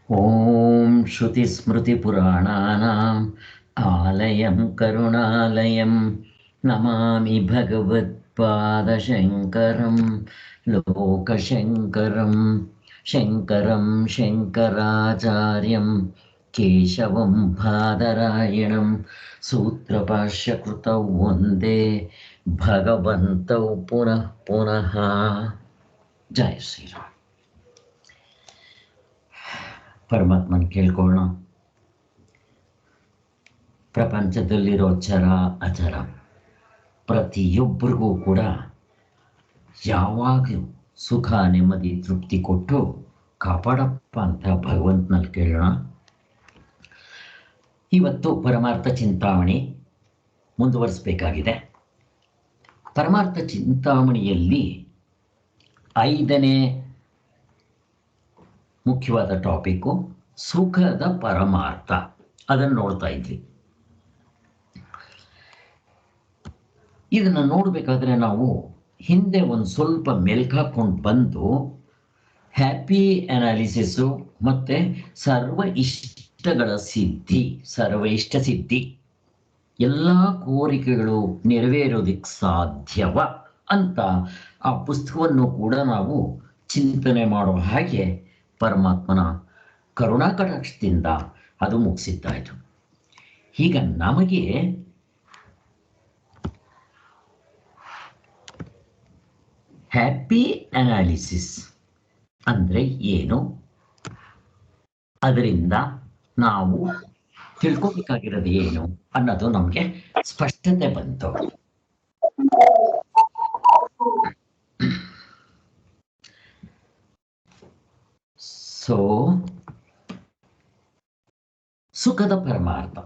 ಓಂ ಶ್ರುತಿಸ್ಮೃತಿಪುರಾಣಾನಾಂ ಆಲಯಂ ಕರುಣಾಲಯಂ ನಮಾಮಿ ಭಗವತ್ಪಾದಶಂಕರಂ ಲೋಕಶಂಕರಂ ಶಂಕರಂ ಶಂಕರಾಚಾರ್ಯಂ ಕೇಶವಂ ಬಾದರಾಯಣಂ ಸೂತ್ರಭಾಷ್ಯಕೃತೌ ವಂದೇ ಭಗವಂತೌ ಪುನಃ ಪುನಃ. ಜಯ ಶ್ರೀರಾಮ್. ಪರಮಾತ್ಮನ ಕೇಳ್ಕೊಳ್ಳೋಣ. ಪ್ರಪಂಚದಲ್ಲಿರೋ ಚರ ಅಚರ ಪ್ರತಿಯೊಬ್ಬರಿಗೂ ಕೂಡ ಯಾವಾಗಲೂ ಸುಖ ನೆಮ್ಮದಿ ತೃಪ್ತಿ ಕೊಟ್ಟು ಕಾಪಾಡಪ್ಪ ಅಂತ ಭಗವಂತನಲ್ಲಿ ಕೇಳೋಣ. ಇವತ್ತು ಪರಮಾರ್ಥ ಚಿಂತಾಮಣಿ ಮುಂದುವರಿಸಬೇಕಾಗಿದೆ. ಪರಮಾರ್ಥ ಚಿಂತಾಮಣಿಯಲ್ಲಿ 5ನೇ ಮುಖ್ಯವಾದ ಟಾಪಿಕ್ಕು ಸುಖದ ಪರಮಾರ್ಥ. ಅದನ್ನು ನೋಡ್ತಾ ಇದ್ವಿ. ಇದನ್ನು ನೋಡಬೇಕಾದ್ರೆ ನಾವು ಹಿಂದೆ ಒಂದು ಸ್ವಲ್ಪ ಮೆಲ್ಕಾಕೊಂಡು ಬಂದು ಹ್ಯಾಪಿ ಅನಾಲಿಸಿಸು ಮತ್ತು ಸರ್ವ ಇಷ್ಟಗಳ ಸಿದ್ಧಿ, ಸರ್ವ ಇಷ್ಟ ಸಿದ್ಧಿ, ಎಲ್ಲ ಕೋರಿಕೆಗಳು ನೆರವೇರೋದಕ್ಕೆ ಸಾಧ್ಯವ ಅಂತ ಆ ಪುಸ್ತಕವನ್ನು ಕೂಡ ನಾವು ಚಿಂತನೆ ಮಾಡೋ ಹಾಗೆ ಪರಮಾತ್ಮನ ಕರುಣಾ ಕಟಾಕ್ಷದಿಂದ ಅದು ಮುಗಿಸಿದ್ದಾಯಿತು. ಈಗ ನಮಗೆ ಹ್ಯಾಪಿ ಅನಾಲಿಸಿಸ್ ಅಂದರೆ ಏನು, ಅದರಿಂದ ನಾವು ತಿಳ್ಕೊಬೇಕಾಗಿರೋದು ಏನು ಅನ್ನೋದು ನಮಗೆ ಸ್ಪಷ್ಟತೆ ಬಂತು. ಸೊ ಸುಖದ ಪರಮಾರ್ಥ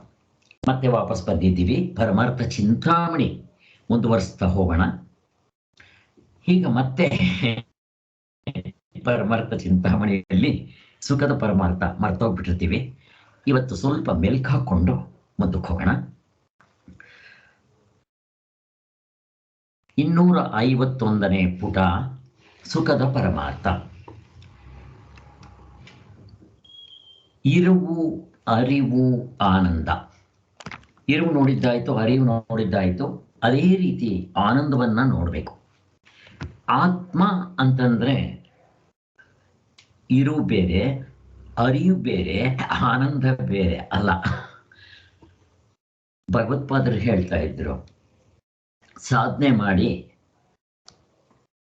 ಮತ್ತೆ ವಾಪಸ್ ಬಂದಿದ್ದೀವಿ. ಪರಮಾರ್ಥ ಚಿಂತಾಮಣಿ ಮುಂದುವರಿಸ್ತಾ ಹೋಗೋಣ. ಈಗ ಮತ್ತೆ ಪರಮಾರ್ಥ ಚಿಂತಾಮಣಿಯಲ್ಲಿ ಸುಖದ ಪರಮಾರ್ಥ ಮರ್ತೋಗ್ಬಿಟ್ಟಿರ್ತೀವಿ. ಇವತ್ತು ಸ್ವಲ್ಪ ಮೆಲ್ಕ್ ಹಾಕೊಂಡು ಮುಂದಕ್ಕೆ ಹೋಗೋಣ. 251ನೇ ಪುಟ, ಸುಖದ ಪರಮಾರ್ಥ. ಇರುವು, ಅರಿವು, ಆನಂದ. ಇರುವು ನೋಡಿದ್ದಾಯ್ತು, ಅರಿವು ನೋಡಿದ್ದಾಯ್ತು. ಅದೇ ರೀತಿ ಆನಂದವನ್ನ ನೋಡಬೇಕು. ಆತ್ಮ ಅಂತಂದ್ರೆ ಇರುವು ಬೇರೆ, ಅರಿವು ಬೇರೆ, ಆನಂದ ಬೇರೆ ಅಲ್ಲ. ಭಗವತ್ಪಾದರು ಹೇಳ್ತಾ ಇದ್ರು, ಸಾಧನೆ ಮಾಡಿ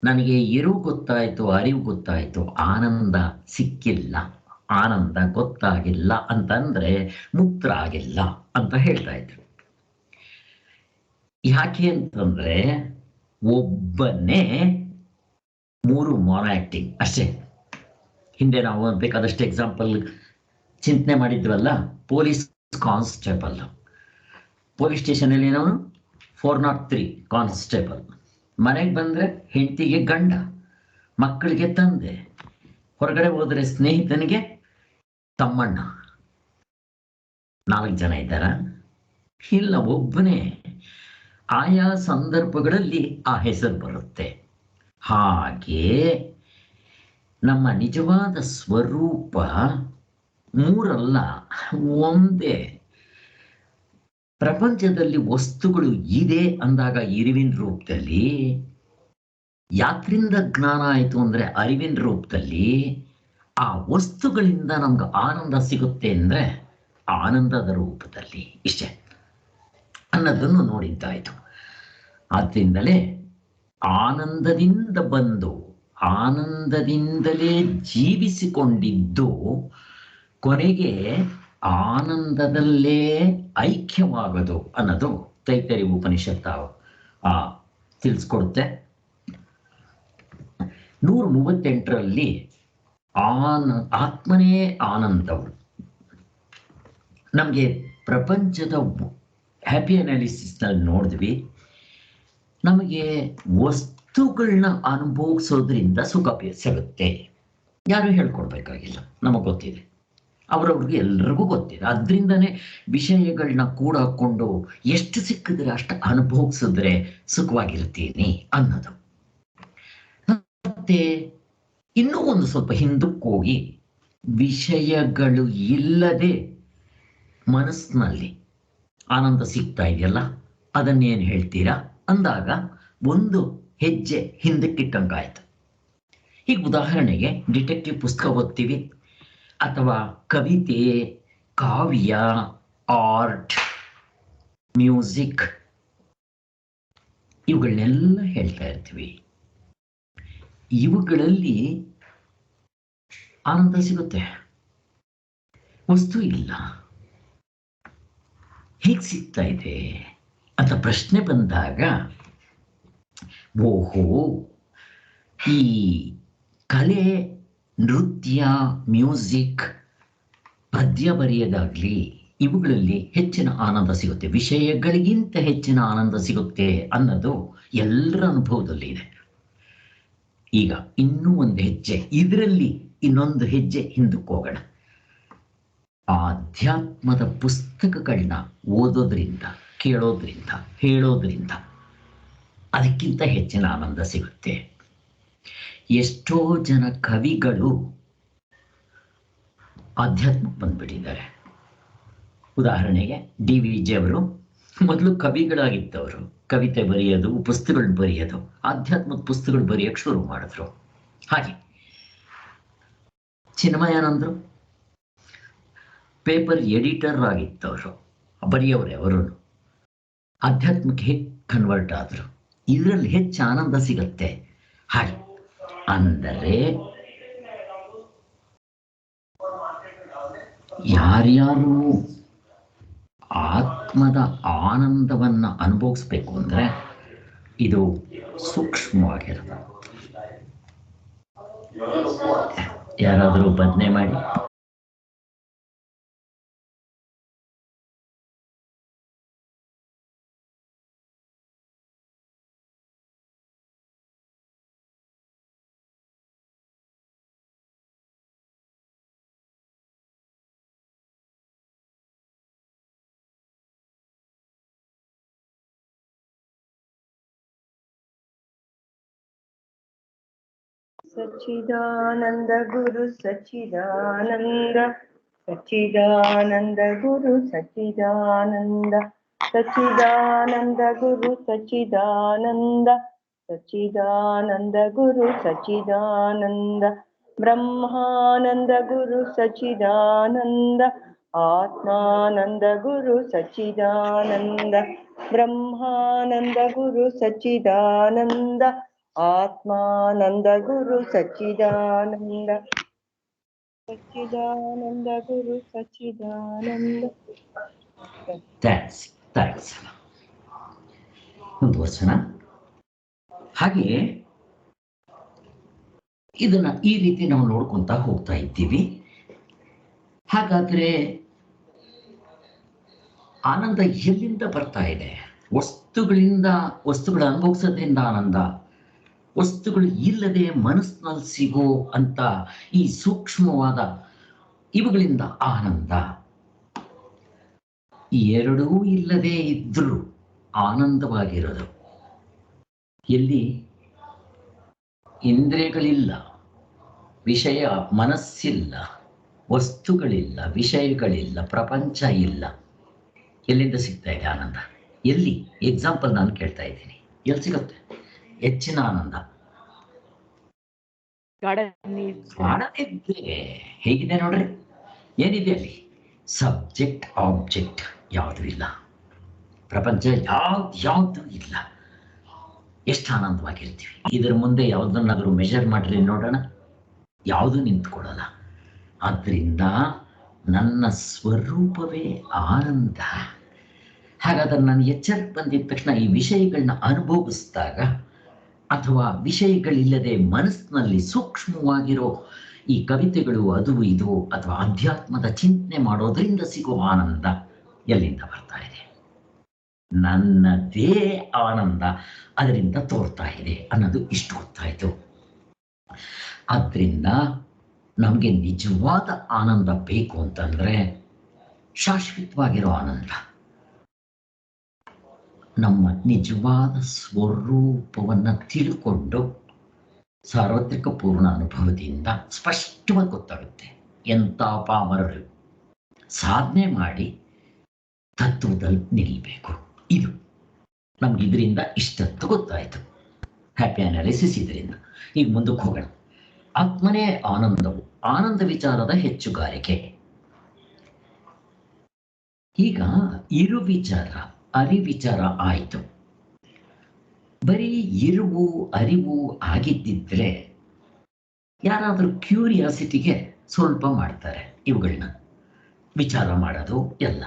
ನನಗೆ ಇರುವು ಗೊತ್ತಾಯ್ತು, ಅರಿವು ಗೊತ್ತಾಯ್ತು, ಆನಂದ ಸಿಕ್ಕಿಲ್ಲ, ಆನಂದ ಗೊತ್ತಾಗಿಲ್ಲ ಅಂತಂದ್ರೆ ಮುಕ್ತರಾಗಿಲ್ಲ ಅಂತ ಹೇಳ್ತಾ ಇದ್ರು. ಯಾಕೆ ಅಂತಂದ್ರೆ ಒಬ್ಬನೇ 3 ಮೊನಾಕ್ಟಿಂಗ್ ಅಷ್ಟೇ. ಹಿಂದೆ ನಾವು ಬೇಕಾದಷ್ಟು ಎಕ್ಸಾಂಪಲ್ ಚಿಂತನೆ ಮಾಡಿದ್ವಲ್ಲ. ಪೊಲೀಸ್ ಕಾನ್ಸ್ಟೇಬಲ್, ಪೊಲೀಸ್ ಸ್ಟೇಷನಲ್ಲಿ ನಾವು 403 ಕಾನ್ಸ್ಟೇಬಲ್. ಮನೆಗೆ ಬಂದ್ರೆ ಹೆಂಡತಿಗೆ ಗಂಡ, ಮಕ್ಕಳಿಗೆ ತಂದೆ, ಹೊರಗಡೆ ಹೋದ್ರೆ ಸ್ನೇಹಿತನಿಗೆ ತಮ್ಮಣ್ಣ. 4 ಜನ ಇದ್ದಾರ? ಇಲ್ಲ, ಒಬ್ಬನೇ. ಆಯಾ ಸಂದರ್ಭಗಳಲ್ಲಿ ಆ ಹೆಸರು ಬರುತ್ತೆ. ಹಾಗೆ ನಮ್ಮ ನಿಜವಾದ ಸ್ವರೂಪ 3 ಅಲ್ಲ, ಒಂದೇ. ಪ್ರಪಂಚದಲ್ಲಿ ವಸ್ತುಗಳು ಇದೆ ಅಂದಾಗ ಇರುವಿನ ರೂಪದಲ್ಲಿ, ಯಾತ್ರಿಂದ ಜ್ಞಾನ ಆಯಿತು ಅಂದ್ರೆ ಅರಿವಿನ ರೂಪದಲ್ಲಿ, ಆ ವಸ್ತುಗಳಿಂದ ನಮ್ಗೆ ಆನಂದ ಸಿಗುತ್ತೆ ಅಂದ್ರೆ ಆನಂದದ ರೂಪದಲ್ಲಿ, ಇಷ್ಟೇ ಅನ್ನೋದನ್ನು ನೋಡಿದ್ದಾಯ್ತು. ಆದ್ದರಿಂದಲೇ ಆನಂದದಿಂದ ಬಂದು ಆನಂದದಿಂದಲೇ ಜೀವಿಸಿಕೊಂಡಿದ್ದು ಕೊನೆಗೆ ಆನಂದದಲ್ಲೇ ಐಕ್ಯವಾಗೋದು ಅನ್ನೋದು ತೈತರಿಯ ಉಪನಿಷತ್ತು ತಿಳಿಸ್ಕೊಡುತ್ತೆ. 138ರಲ್ಲಿ ಆತ್ಮನೇ ಆನಂದವು. ನಮಗೆ ಪ್ರಪಂಚದ ಹ್ಯಾಪಿ ಅನಾಲಿಸಿಸ್ನಲ್ಲಿ ನೋಡಿದ್ವಿ, ನಮಗೆ ವಸ್ತುಗಳನ್ನ ಅನುಭವಿಸೋದ್ರಿಂದ ಸುಖ ಸಿಗುತ್ತೆ. ಯಾರು ಹೇಳ್ಕೊಡ್ಬೇಕಾಗಿಲ್ಲ, ನಮಗೆ ಗೊತ್ತಿದೆ, ಅವ್ರವ್ರಿಗೆ ಎಲ್ರಿಗೂ ಗೊತ್ತಿದೆ. ಅದರಿಂದನೇ ವಿಷಯಗಳನ್ನ ಕೂಡ ಹಾಕೊಂಡು ಎಷ್ಟು ಸಿಕ್ಕಿದ್ರೆ ಅಷ್ಟು ಅನುಭವಿಸಿದ್ರೆ ಸುಖವಾಗಿರ್ತೀನಿ ಅನ್ನೋದು. ಮತ್ತೆ ಇನ್ನೂ ಒಂದು ಸ್ವಲ್ಪ ಹಿಂದಕ್ಕೆ ಹೋಗಿ ವಿಷಯಗಳು ಇಲ್ಲದೆ ಮನಸ್ಸಿನಲ್ಲಿ ಆನಂದ ಸಿಗ್ತಾ ಇದೆಯಲ್ಲ, ಅದನ್ನೇನು ಹೇಳ್ತೀರಾ ಅಂದಾಗ ಒಂದು ಹೆಜ್ಜೆ ಹಿಂದಕ್ಕಿಟ್ಟಂಗಾಯ್ತು. ಈಗ ಉದಾಹರಣೆಗೆ ಡಿಟೆಕ್ಟಿವ್ ಪುಸ್ತಕ ಓದ್ತೀವಿ, ಅಥವಾ ಕವಿತೆ, ಕಾವ್ಯ, ಆರ್ಟ್, ಮ್ಯೂಸಿಕ್, ಇವುಗಳನ್ನೆಲ್ಲ ಹೇಳ್ತಾ ಇರ್ತೀವಿ. ಇವುಗಳಲ್ಲಿ ಆನಂದ ಸಿಗುತ್ತೆ, ವಸ್ತು ಇಲ್ಲ. ಹೇಗೆ ಸಿಗ್ತಾ ಇದೆ ಅಂತ ಪ್ರಶ್ನೆ ಬಂದಾಗ, ಓಹೋ, ಈ ಕಲೆ, ನೃತ್ಯ, ಮ್ಯೂಸಿಕ್, ಪದ್ಯ ಬರೆಯೋದಾಗ್ಲಿ, ಇವುಗಳಲ್ಲಿ ಹೆಚ್ಚಿನ ಆನಂದ ಸಿಗುತ್ತೆ, ವಿಷಯಗಳಿಗಿಂತ ಹೆಚ್ಚಿನ ಆನಂದ ಸಿಗುತ್ತೆ ಅನ್ನೋದು ಎಲ್ಲರ ಅನುಭವದಲ್ಲಿ ಇದೆ. ಈಗ ಇನ್ನೂ ಒಂದು ಹೆಜ್ಜೆ, ಇದರಲ್ಲಿ ಇನ್ನೊಂದು ಹೆಜ್ಜೆ ಹಿಂದಕ್ಕೆ ಹೋಗೋಣ. ಆಧ್ಯಾತ್ಮದ ಪುಸ್ತಕಗಳನ್ನ ಓದೋದ್ರಿಂದ, ಕೇಳೋದ್ರಿಂದ, ಹೇಳೋದ್ರಿಂದ ಅದಕ್ಕಿಂತ ಹೆಚ್ಚಿನ ಆನಂದ ಸಿಗುತ್ತೆ. ಎಷ್ಟೋ ಜನ ಕವಿಗಳು ಆಧ್ಯಾತ್ಮಕ್ಕೆ ಬಂದ್ಬಿಟ್ಟಿದ್ದಾರೆ. ಉದಾಹರಣೆಗೆ DVJ ಅವರು ಮೊದಲು ಕವಿಗಳಾಗಿದ್ದವರು, ಕವಿತೆ ಬರೆಯೋದು, ಪುಸ್ತಕಗಳು ಬರೆಯೋದು, ಆಧ್ಯಾತ್ಮದ ಪುಸ್ತಕಗಳು ಬರೆಯೋಕ್ಕೆ ಶುರು ಮಾಡಿದ್ರು. ಹಾಗೆ ಚಿನ್ಮಯಾನಂದರು ಪೇಪರ್ ಎಡಿಟರ್ ಆಗಿದ್ದವರು, ಬರೆಯೋರೆ ಅವರು, ಆಧ್ಯಾತ್ಮಕ್ಕೆ ಹೇಗೆ ಕನ್ವರ್ಟ್ ಆದರು. ಇದರಲ್ಲಿ ಹೆಚ್ಚು ಆನಂದ ಸಿಗುತ್ತೆ. ಹಾಗೆ ಅಂದರೆ ಯಾರ್ಯಾರು ಆತ್ಮದ ಆನಂದವನ್ನ ಅನುಭವಿಸ್ಬೇಕು ಅಂದ್ರೆ ಇದು ಸೂಕ್ಷ್ಮವಾಗಿರುತ್ತೆ. ಯಾರಾದರೂ ಬದನೆ ಮಾಡಿ. सच्चिदानंद गुरु सच्चिदानंद, सच्चिदानंद गुरु सच्चिदानंद, सच्चिदानंद गुरु सच्चिदानंद, सच्चिदानंद गुरु सच्चिदानंद, ब्रह्मानंद गुरु सच्चिदानंद, आत्मानंद गुरु सच्चिदानंद, ब्रह्मानंद गुरु सच्चिदानंद, आत्मानंद गुरु सच्चिदानंद, सच्चिदानंद गुरु सच्चिदानंद. ಥ್ಯಾಂಕ್ಸ್. ಮುಂದುವರ್ಸೋಣ. ಹಾಗೆ ಇದನ್ನ ಈ ರೀತಿ ನಾವು ನೋಡ್ಕೊಂತ ಹೋಗ್ತಾ ಇದ್ದೀವಿ. ಹಾಗಾದ್ರೆ ಆನಂದ ಎಲ್ಲಿಂದ ಬರ್ತಾ ಇದೆ? ವಸ್ತುಗಳ ಅನುಭವಿಸೋದ್ರಿಂದ ಆನಂದ, ವಸ್ತುಗಳು ಇಲ್ಲದೆ ಮನಸ್ಸಿನಲ್ಲಿ ಸಿಗೋ ಅಂತ ಈ ಸೂಕ್ಷ್ಮವಾದ ಇವುಗಳಿಂದ ಆನಂದ. ಎರಡೂ ಇಲ್ಲದೆ ಇದ್ರೂ ಆನಂದವಾಗಿರೋದು ಎಲ್ಲಿ? ಇಂದ್ರಿಯಗಳಿಲ್ಲ, ವಿಷಯ ಮನಸ್ಸಿಲ್ಲ, ವಸ್ತುಗಳಿಲ್ಲ, ವಿಷಯಗಳಿಲ್ಲ, ಪ್ರಪಂಚ ಇಲ್ಲ. ಎಲ್ಲಿಂದ ಸಿಗ್ತಾ ಇದೆ ಆನಂದ? ಎಲ್ಲಿ? ಎಕ್ಸಾಂಪಲ್ ನಾನು ಕೇಳ್ತಾ ಇದ್ದೀನಿ, ಎಲ್ಲಿ ಸಿಗುತ್ತೆ ಹೆಚ್ಚಿನ ಆನಂದ? ಹೇಗಿದೆ ನೋಡ್ರಿ, ಏನಿದೆ ಅಲ್ಲಿ? ಸಬ್ಜೆಕ್ಟ್ ಆಬ್ಜೆಕ್ಟ್ ಯಾವುದು ಇಲ್ಲ, ಪ್ರಪಂಚ ಯಾವ್ದು ಇಲ್ಲ. ಎಷ್ಟು ಆನಂದವಾಗಿರ್ತೀವಿ. ಇದರ ಮುಂದೆ ಯಾವುದನ್ನಾದರೂ ಮೆಷರ್ ಮಾಡ್ರಿ ನೋಡೋಣ, ಯಾವುದು ನಿಂತ್ಕೊಳ್ಳಲ್ಲ. ಆದ್ರಿಂದ ನನ್ನ ಸ್ವರೂಪವೇ ಆನಂದ. ಹಾಗಾದ್ರೆ ನಾನು ಎಚ್ಚರಕ್ಕೆ ಬಂದಿದ ತಕ್ಷಣ ಈ ವಿಷಯಗಳನ್ನ ಅನುಭವಿಸಿದಾಗ, ಅಥವಾ ವಿಷಯಗಳಿಲ್ಲದೆ ಮನಸ್ಸಿನಲ್ಲಿ ಸೂಕ್ಷ್ಮವಾಗಿರೋ ಈ ಕವಿತೆಗಳು, ಅದು ಇದು, ಅಥವಾ ಅಧ್ಯಾತ್ಮದ ಚಿಂತನೆ ಮಾಡೋದ್ರಿಂದ ಸಿಗೋ ಆನಂದ ಎಲ್ಲಿಂದ ಬರ್ತಾ ಇದೆ? ನನ್ನದೇ ಆನಂದ ಅದರಿಂದ ತೋರ್ತಾ ಇದೆ ಅನ್ನೋದು ಇಷ್ಟು ಗೊತ್ತಾಯಿತು. ಆದ್ರಿಂದ ನಮಗೆ ನಿಜವಾದ ಆನಂದ ಬೇಕು ಅಂತಂದ್ರೆ ಶಾಶ್ವತವಾಗಿರೋ ಆನಂದ, ನಮ್ಮ ನಿಜವಾದ ಸ್ವರೂಪವನ್ನು ತಿಳ್ಕೊಂಡು ಸಾರ್ವತ್ರಿಕ ಪೂರ್ಣ ಅನುಭವದಿಂದ ಸ್ಪಷ್ಟವಾಗಿ ಗೊತ್ತಾಗುತ್ತೆ ಎಂಥ ಪಾಮರರು ಸಾಧನೆ ಮಾಡಿ ತತ್ವದಲ್ಲಿ ನಿಲ್ಲಬೇಕು. ಇದು ನಮ್ಗೆ ಇದರಿಂದ ಇಷ್ಟತ್ತು ಗೊತ್ತಾಯಿತು. ಹ್ಯಾಪಿ ಅನಾಲಿಸಿಸ್ ಇದರಿಂದ. ಈಗ ಮುಂದಕ್ಕೆ ಹೋಗೋಣ. ಆತ್ಮನೇ ಆನಂದವು, ಆನಂದ ವಿಚಾರದ ಹೆಚ್ಚುಗಾರಿಕೆ. ಈಗ ಇರು ವಿಚಾರ, ಅರಿವಿಚಾರ ಆಯಿತು. ಬರೀ ಇರುವು ಅರಿವು ಆಗಿದ್ದಿದ್ರೆ ಯಾರಾದರೂ ಕ್ಯೂರಿಯಾಸಿಟಿಗೆ ಸ್ವಲ್ಪ ಮಾಡ್ತಾರೆ ಇವುಗಳನ್ನ ವಿಚಾರ ಮಾಡೋದು ಎಲ್ಲ.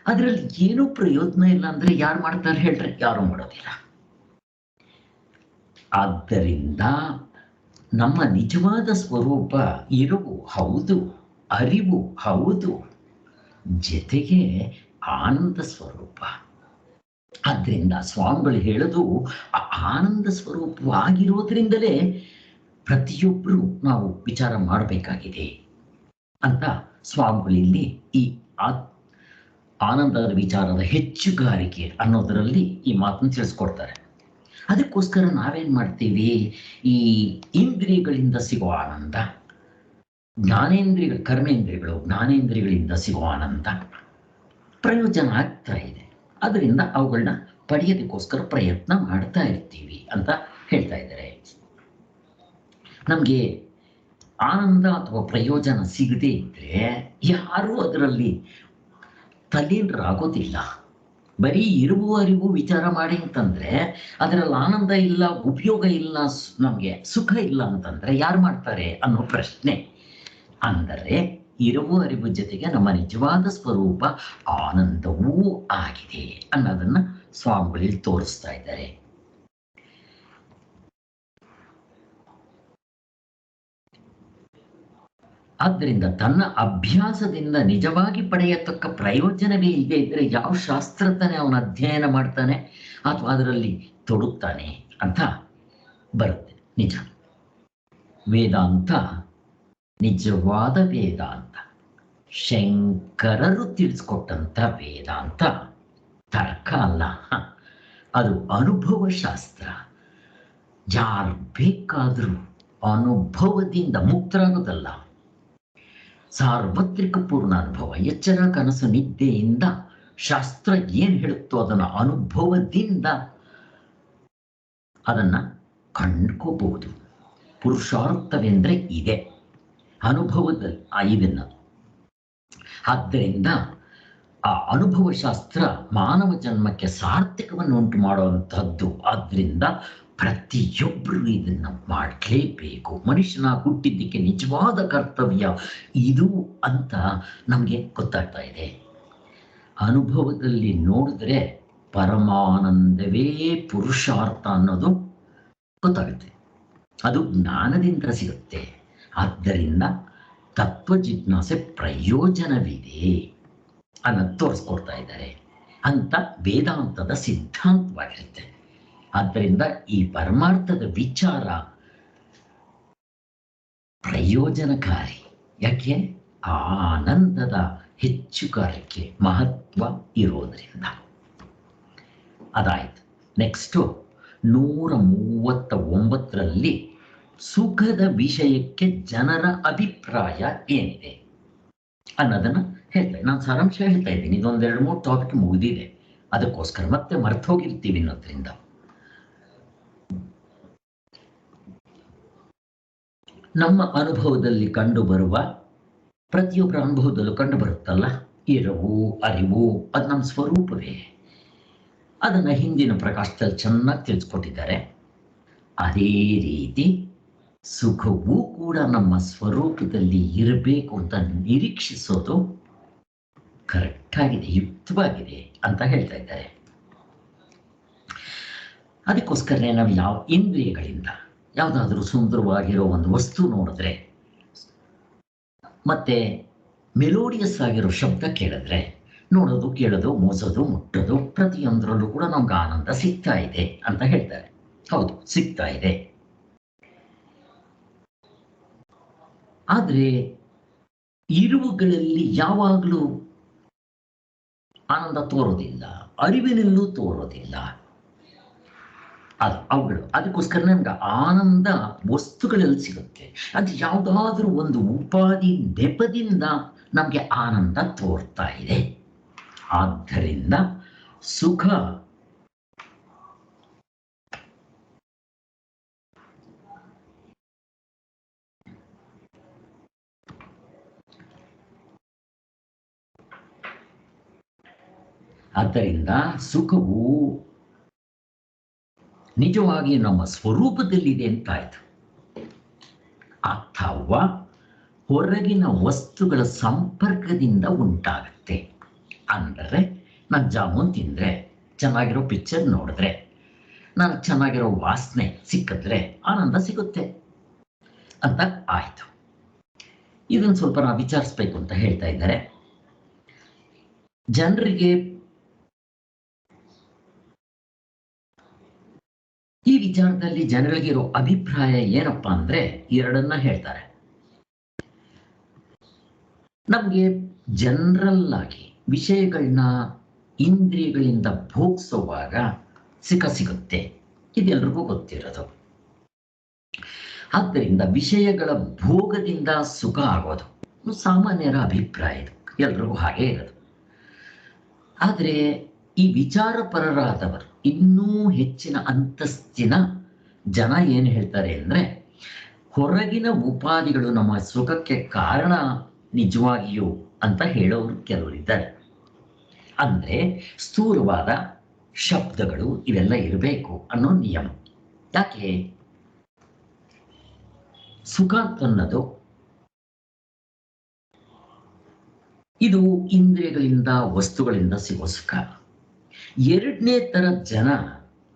ಅದರಲ್ಲಿ ಏನೂ ಪ್ರಯೋಜನ ಇಲ್ಲ ಅಂದ್ರೆ ಯಾರು ಮಾಡ್ತಾರೆ ಹೇಳ್ರಿ? ಯಾರು ಮಾಡೋದಿಲ್ಲ. ಆದ್ದರಿಂದ ನಮ್ಮ ನಿಜವಾದ ಸ್ವರೂಪ ಇರುವು ಹೌದು, ಅರಿವು ಹೌದು, ಜೊತೆಗೆ ಆನಂದ ಸ್ವರೂಪ. ಆದ್ದರಿಂದ ಸ್ವಾಮಿಗಳು ಹೇಳೋದು ಆ ಆನಂದ ಸ್ವರೂಪವಾಗಿರೋದ್ರಿಂದಲೇ ಪ್ರತಿಯೊಬ್ಬರು ನಾವು ವಿಚಾರ ಮಾಡಬೇಕಾಗಿದೆ ಅಂತ ಸ್ವಾಮಿಗಳು ಇಲ್ಲಿ ಈ ಆನಂದದ ವಿಚಾರದ ಹೆಚ್ಚುಗಾರಿಕೆ ಅನ್ನೋದರಲ್ಲಿ ಈ ಮಾತನ್ನು ತಿಳಿಸ್ಕೊಡ್ತಾರೆ. ಅದಕ್ಕೋಸ್ಕರ ನಾವೇನ್ ಮಾಡ್ತೀವಿ? ಈ ಇಂದ್ರಿಯಗಳಿಂದ ಸಿಗೋ ಆನಂದ, ಜ್ಞಾನೇಂದ್ರಿಯಗಳು, ಕರ್ಮೇಂದ್ರಿಯಗಳು, ಜ್ಞಾನೇಂದ್ರಿಯಗಳಿಂದ ಸಿಗೋ ಆನಂದ ಪ್ರಯೋಜನ ಆಗ್ತಾ ಇದೆ. ಅದರಿಂದ ಅವುಗಳನ್ನ ಪಡೆಯೋದಕ್ಕೋಸ್ಕರ ಪ್ರಯತ್ನ ಮಾಡ್ತಾ ಇರ್ತೀವಿ ಅಂತ ಹೇಳ್ತಾ ಇದ್ದಾರೆ. ನಮಗೆ ಆನಂದ ಅಥವಾ ಪ್ರಯೋಜನ ಸಿಗದೇ ಇದ್ರೆ ಯಾರೂ ಅದರಲ್ಲಿ ತಲ್ಲೀನರಾಗೋದಿಲ್ಲ. ಬರೀ ಇರುವು ಅರಿವು ವಿಚಾರ ಮಾಡಿ ಅಂತಂದ್ರೆ ಅದರಲ್ಲಿ ಆನಂದ ಇಲ್ಲ, ಉಪಯೋಗ ಇಲ್ಲ, ನಮಗೆ ಸುಖ ಇಲ್ಲ ಅಂತಂದ್ರೆ ಯಾರು ಮಾಡ್ತಾರೆ ಅನ್ನೋ ಪ್ರಶ್ನೆ. ಅಂದರೆ ಇರುವು ಅರಿವು ಜೊತೆಗೆ ನಮ್ಮ ನಿಜವಾದ ಸ್ವರೂಪ ಆನಂದವೂ ಆಗಿದೆ ಅನ್ನೋದನ್ನ ಸ್ವಾಮಿಗಳು ತೋರಿಸ್ತಾ ಇದ್ದಾರೆ. ಆದ್ದರಿಂದ ತನ್ನ ಅಭ್ಯಾಸದಿಂದ ನಿಜವಾಗಿ ಪಡೆಯತಕ್ಕ ಪ್ರಯೋಜನವೇ ಇಲ್ಲದೆ ಇದ್ರೆ ಯಾವ ಶಾಸ್ತ್ರ ತಾನೇ ಅವನ ಅಧ್ಯಯನ ಮಾಡ್ತಾನೆ ಅಥವಾ ಅದರಲ್ಲಿ ತೊಡುತ್ತಾನೆ ಅಂತ ಬರುತ್ತೆ. ನಿಜ ವೇದಾಂತ ನಿಜವಾದ ವೇದಾಂತ, ಶಂಕರರು ತಿಳಿಸ್ಕೊಟ್ಟಂತ ವೇದಾಂತ ತರ್ಕ ಅಲ್ಲ, ಅದು ಅನುಭವ ಶಾಸ್ತ್ರ. ಯಾರು ಬೇಕಾದರೂ ಅನುಭವದಿಂದ ಮುಕ್ತರಾಗೋದಲ್ಲ. ಸಾರ್ವತ್ರಿಕ ಪೂರ್ಣ ಅನುಭವ, ಎಚ್ಚರ ಕನಸು ನಿದ್ದೆಯಿಂದ ಶಾಸ್ತ್ರ ಏನ್ ಹೇಳುತ್ತೋ ಅದನ್ನ ಅನುಭವದಿಂದ ಅದನ್ನ ಕಂಡ್ಕೋಬಹುದು. ಪುರುಷಾರ್ಥವೆಂದ್ರೆ ಇದೆ ಅನುಭವದಲ್ಲಿ ಇದನ್ನ. ಆದ್ದರಿಂದ ಆ ಅನುಭವ ಶಾಸ್ತ್ರ ಮಾನವ ಜನ್ಮಕ್ಕೆ ಸಾರ್ಥಕವನ್ನು ಉಂಟು ಮಾಡುವಂತಹದ್ದು. ಆದ್ರಿಂದ ಪ್ರತಿಯೊಬ್ಬರು ಇದನ್ನ ಮಾಡಲೇಬೇಕು. ಮನುಷ್ಯನ ಹುಟ್ಟಿದ್ದಕ್ಕೆ ನಿಜವಾದ ಕರ್ತವ್ಯ ಇದು ಅಂತ ನಮಗೆ ಗೊತ್ತಾಗ್ತಾ ಇದೆ. ಅನುಭವದಲ್ಲಿ ನೋಡಿದ್ರೆ ಪರಮಾನಂದವೇ ಪುರುಷಾರ್ಥ ಅನ್ನೋದು ಗೊತ್ತಾಗುತ್ತೆ. ಅದು ಜ್ಞಾನದಿಂದ ಸಿಗುತ್ತೆ. ಆದ್ದರಿಂದ ತತ್ವ ಜಿಜ್ಞಾಸೆ ಪ್ರಯೋಜನವಿದೆ ಅನ್ನೋದು ತೋರಿಸ್ಕೊಡ್ತಾ ಇದ್ದಾರೆ ಅಂತ ವೇದಾಂತದ ಸಿದ್ಧಾಂತವಾಗಿರುತ್ತೆ. ಆದ್ದರಿಂದ ಈ ಪರಮಾರ್ಥದ ವಿಚಾರ ಪ್ರಯೋಜನಕಾರಿ. ಯಾಕೆ? ಆನಂದದ ಹೆಚ್ಚುಗಾರಿಕೆ ಮಹತ್ವ ಇರೋದ್ರಿಂದ. ಅದಾಯ್ತು. ನೆಕ್ಸ್ಟು 139ರಲ್ಲಿ ಸುಖದ ವಿಷಯಕ್ಕೆ ಜನರ ಅಭಿಪ್ರಾಯ ಏನಿದೆ ಅನ್ನೋದನ್ನ ಹೇಳ್ತೇನೆ. ನಾನು ಸಾರಾಂಶ ಹೇಳ್ತಾ ಇದ್ದೀನಿ. ಇದೊಂದು 2-3 ಟಾಪಿಕ್ ಮುಗಿದಿದೆ, ಅದಕ್ಕೋಸ್ಕರ ಮತ್ತೆ ಮರ್ತು ಹೋಗಿರ್ತೀವಿ ಅನ್ನೋದ್ರಿಂದ. ನಮ್ಮ ಅನುಭವದಲ್ಲಿ ಕಂಡು ಬರುವ ಪ್ರತಿಯೊಬ್ಬರ ಅನುಭವದಲ್ಲೂ ಕಂಡು ಬರುತ್ತಲ್ಲ ಇರುವು ಅರಿವು, ಅದು ನಮ್ಮ ಸ್ವರೂಪವೇ. ಅದನ್ನ ಹಿಂದಿನ ಪ್ರಕಾಶದಲ್ಲಿ ಚೆನ್ನಾಗಿ ತಿಳಿಸ್ಕೊಟ್ಟಿದ್ದಾರೆ. ಅದೇ ರೀತಿ ಸುಖವೂ ಕೂಡ ನಮ್ಮ ಸ್ವರೂಪದಲ್ಲಿ ಇರಬೇಕು ಅಂತ ನಿರೀಕ್ಷಿಸೋದು ಕರೆಕ್ಟ್ ಆಗಿದೆ, ಯುಕ್ತವಾಗಿದೆ ಅಂತ ಹೇಳ್ತಾ ಇದ್ದಾರೆ. ಅದಕ್ಕೋಸ್ಕರನೇ ನಾವು ಯಾವ ಇಂದ್ರಿಯಗಳಿಂದ ಯಾವುದಾದ್ರೂ ಸುಂದರವಾಗಿರೋ ಒಂದು ವಸ್ತು ನೋಡಿದ್ರೆ ಮತ್ತೆ ಮೆಲೋಡಿಯಸ್ ಆಗಿರೋ ಶಬ್ದ ಕೇಳಿದ್ರೆ ನೋಡೋದು, ಕೇಳೋದು, ಮೋಸೋದು, ಮುಟ್ಟೋದು ಪ್ರತಿಯೊಂದರಲ್ಲೂ ಕೂಡ ನಮ್ಗೆ ಆನಂದ ಸಿಗ್ತಾ ಇದೆ ಅಂತ ಹೇಳ್ತಾರೆ. ಹೌದು, ಸಿಗ್ತಾ ಇದೆ. ಆದ್ರೆ ಇರುವುಗಳಲ್ಲಿ ಯಾವಾಗಲೂ ಆನಂದ ತೋರೋದಿಲ್ಲ, ಅರಿವಿನಲ್ಲೂ ತೋರೋದಿಲ್ಲ. ಅವುಗಳು ಅದಕ್ಕೋಸ್ಕರ ನಮ್ಗೆ ಆನಂದ ವಸ್ತುಗಳಲ್ಲಿ ಸಿಗುತ್ತೆ. ಅದು ಯಾವುದಾದ್ರೂ ಒಂದು ಉಪಾಧಿ ನೆಪದಿಂದ ನಮಗೆ ಆನಂದ ತೋರ್ತಾ ಇದೆ. ಆದ್ದರಿಂದ ಸುಖ ಆದ್ದರಿಂದ ಸುಖವು ನಿಜವಾಗಿ ನಮ್ಮ ಸ್ವರೂಪದಲ್ಲಿದೆ ಅಂತಾಯ್ತು. ಅಥವಾ ಹೊರಗಿನ ವಸ್ತುಗಳ ಸಂಪರ್ಕದಿಂದ ಉಂಟಾಗುತ್ತೆ. ಅಂದರೆ ನಾನು ಜಾಮೂನ್ ತಿಂದರೆ, ಚೆನ್ನಾಗಿರೋ ಪಿಕ್ಚರ್ ನೋಡಿದ್ರೆ, ನಾನು ಚೆನ್ನಾಗಿರೋ ವಾಸನೆ ಸಿಕ್ಕಿದ್ರೆ ಆನಂದ ಸಿಗುತ್ತೆ ಅಂತ ಆಯ್ತು. ಇದನ್ನು ಸ್ವಲ್ಪ ನಾವು ವಿಚಾರಿಸ್ಬೇಕು ಅಂತ ಹೇಳ್ತಾ ಇದ್ದಾರೆ. ಜನರಿಗೆ ಈ ವಿಚಾರದಲ್ಲಿ ಜನಗಳಿಗಿರೋ ಅಭಿಪ್ರಾಯ ಏನಪ್ಪಾ ಅಂದ್ರೆ ಎರಡನ್ನ ಹೇಳ್ತಾರೆ. ನಮ್ಗೆ ಜನರಲ್ ಆಗಿ ವಿಷಯಗಳನ್ನ ಇಂದ್ರಿಯಗಳಿಂದ ಭೋಗಿಸುವಾಗ ಸಿಗುತ್ತೆ, ಇದೆಲ್ರಿಗೂ ಗೊತ್ತಿರೋದು. ಆದ್ದರಿಂದ ವಿಷಯಗಳ ಭೋಗದಿಂದ ಸುಖ ಆಗೋದು ಸಾಮಾನ್ಯರ ಅಭಿಪ್ರಾಯ, ಇದು ಎಲ್ರಿಗೂ ಹಾಗೆ ಇರೋದು. ಆದರೆ ಈ ವಿಚಾರಪರರಾದವರು, ಇನ್ನೂ ಹೆಚ್ಚಿನ ಅಂತಸ್ತಿನ ಜನ ಏನು ಹೇಳ್ತಾರೆ ಅಂದ್ರೆ, ಹೊರಗಿನ ಉಪಾಧಿಗಳು ನಮ್ಮ ಸುಖಕ್ಕೆ ಕಾರಣ ನಿಜವಾಗಿಯೂ ಅಂತ ಹೇಳೋರು ಕೆಲವರಿದ್ದಾರೆ. ಅಂದ್ರೆ ಸ್ಥೂಲವಾದ ಶಬ್ದಗಳು ಇವೆಲ್ಲ ಇರಬೇಕು ಅನ್ನೋ ನಿಯಮ. ಯಾಕೆ? ಸುಖ ಅನ್ನೋದು ಇದು ಇಂದ್ರಿಯಗಳಿಂದ ವಸ್ತುಗಳಿಂದ ಸಿಗೋ ಸುಖ. ಎರಡನೇ ತರ ಜನ,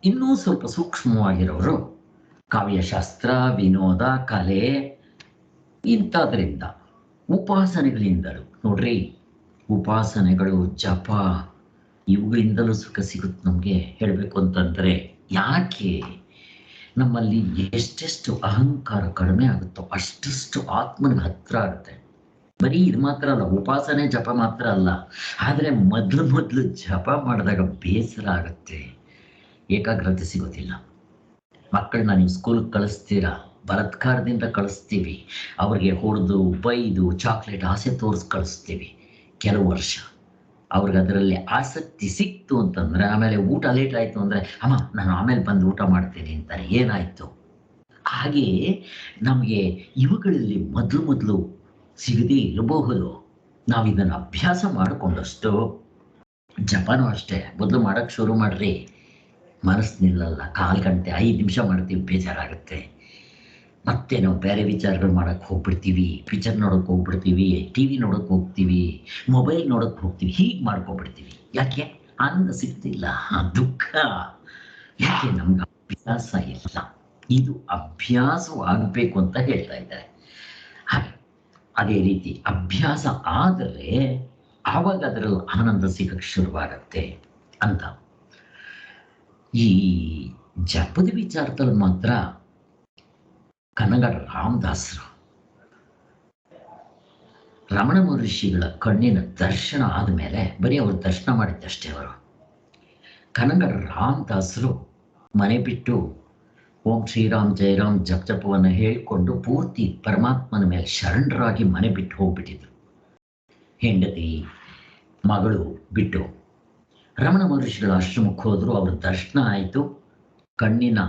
ಇನ್ನೂ ಸ್ವಲ್ಪ ಸೂಕ್ಷ್ಮವಾಗಿರೋರು, ಕಾವ್ಯಶಾಸ್ತ್ರ, ವಿನೋದ, ಕಲೆ ಇಂಥದ್ರಿಂದ, ಉಪಾಸನೆಗಳಿಂದಲೂ ನೋಡ್ರಿ, ಉಪಾಸನೆಗಳು, ಜಪ, ಇವುಗಳಿಂದಲೂ ಸುಖ ಸಿಗುತ್ತೆ ನಮಗೆ. ಹೇಳಬೇಕು ಅಂತಂದ್ರೆ ಯಾಕೆ? ನಮ್ಮಲ್ಲಿ ಎಷ್ಟೆಷ್ಟು ಅಹಂಕಾರ ಕಡಿಮೆ ಆಗುತ್ತೋ ಅಷ್ಟಷ್ಟು ಆತ್ಮನಿಗೆ ಹತ್ರ ಆಗುತ್ತೆ. ಬರೀ ಇದು ಮಾತ್ರ ಅಲ್ಲ, ಉಪಾಸನೆ ಜಪ ಮಾತ್ರ ಅಲ್ಲ, ಆದರೆ ಮೊದಲು ಜಪ ಮಾಡಿದಾಗ ಬೇಸರ ಆಗುತ್ತೆ, ಏಕಾಗ್ರತೆ ಸಿಗೋದಿಲ್ಲ. ಮಕ್ಕಳನ್ನ ನೀವು ಸ್ಕೂಲ್ಗೆ ಕಳಿಸ್ತೀರಾ, ಬಲಾತ್ಕಾರದಿಂದ ಕಳಿಸ್ತೀವಿ, ಅವ್ರಿಗೆ ಹೊಡೆದು ಬೈದು ಚಾಕ್ಲೇಟ್ ಆಸೆ ತೋರಿಸಿ ಕಳಿಸ್ತೀವಿ. ಕೆಲವು ವರ್ಷ ಅವ್ರಿಗೆ ಅದರಲ್ಲಿ ಆಸಕ್ತಿ ಸಿಕ್ತು ಅಂತಂದ್ರೆ, ಆಮೇಲೆ ಊಟ ಲೇಟ್ ಆಯಿತು ಅಂದರೆ, ಅಮ್ಮ ನಾನು ಆಮೇಲೆ ಬಂದು ಊಟ ಮಾಡ್ತೀನಿ ಅಂತಾರೆ. ಏನಾಯಿತು? ಹಾಗೆಯೇ ನಮಗೆ ಇವುಗಳಲ್ಲಿ ಮೊದಲು ಸಿಗದೇ ಇರಬಹುದು. ನಾವು ಇದನ್ನು ಅಭ್ಯಾಸ ಮಾಡಿಕೊಂಡಷ್ಟು, ಜಪನೂ ಅಷ್ಟೇ, ಮೊದಲು ಮಾಡೋಕ್ಕೆ ಶುರು ಮಾಡ್ರಿ, ಮನಸ್ಸು ನಿಲ್ಲಲ್ಲ. 1/4 ಗಂಟೆ 5 ನಿಮಿಷ ಮಾಡ್ತೀವಿ, ಬೇಜಾರಾಗುತ್ತೆ. ಮತ್ತೆ ನಾವು ಬೇರೆ ವಿಚಾರಗಳು ಮಾಡೋಕ್ಕೆ ಹೋಗ್ಬಿಡ್ತೀವಿ, ಪಿಕ್ಚರ್ ನೋಡೋಕ್ಕೆ ಹೋಗ್ಬಿಡ್ತೀವಿ, TV ನೋಡೋಕ್ಕೆ ಹೋಗ್ತೀವಿ, ಮೊಬೈಲ್ ನೋಡೋಕ್ಕೆ ಹೋಗ್ತೀವಿ, ಹೀಗೆ ಮಾಡ್ಕೊಬಿಡ್ತೀವಿ. ಯಾಕೆ? ಆನಂದ ಸಿಗ್ತಿಲ್ಲ, ದುಃಖ. ಯಾಕೆ? ನಮ್ಗೆ ಅಭ್ಯಾಸ ಇಲ್ಲ. ಇದು ಅಭ್ಯಾಸವಾಗಬೇಕು ಅಂತ ಹೇಳ್ತಾ ಇದ್ದಾರೆ. ಹಾಗೆ ಅದೇ ರೀತಿ ಅಭ್ಯಾಸ ಆದರೆ ಆವಾಗ ಅದರಲ್ಲಿ ಆನಂದ ಸಿಗಕ್ಕೆ ಶುರುವಾಗತ್ತೆ ಅಂತ. ಈ ಜಪದ ವಿಚಾರದಲ್ಲಿ ಮಾತ್ರ ಕನಗಡ ರಾಮದಾಸರು ರಮಣ ಮಹರ್ಷಿಗಳ ಕಣ್ಣಿನ ದರ್ಶನ ಆದಮೇಲೆ, ಬರೀ ಅವರು ದರ್ಶನ ಮಾಡಿದ್ದಷ್ಟೇ, ಅವರು ಕನಗಡ ರಾಮದಾಸರು ಮನೆ ಬಿಟ್ಟು ಓಂ ಶ್ರೀರಾಮ್ ಜಯರಾಮ್ ಜಪವನ್ನು ಹೇಳಿಕೊಂಡು ಪೂರ್ತಿ ಪರಮಾತ್ಮನ ಮೇಲೆ ಶರಣರಾಗಿ ಮನೆ ಬಿಟ್ಟು ಹೋಗ್ಬಿಟ್ಟಿದ್ರು. ಹೆಂಡತಿ ಮಗಳು ಬಿಟ್ಟು ರಮಣ ಮಹರ್ಷಿಗಳ ಆಶ್ರಮಕ್ಕೆ ಹೋದ್ರು. ಅವ್ರ ದರ್ಶನ ಆಯಿತು, ಕಣ್ಣಿನ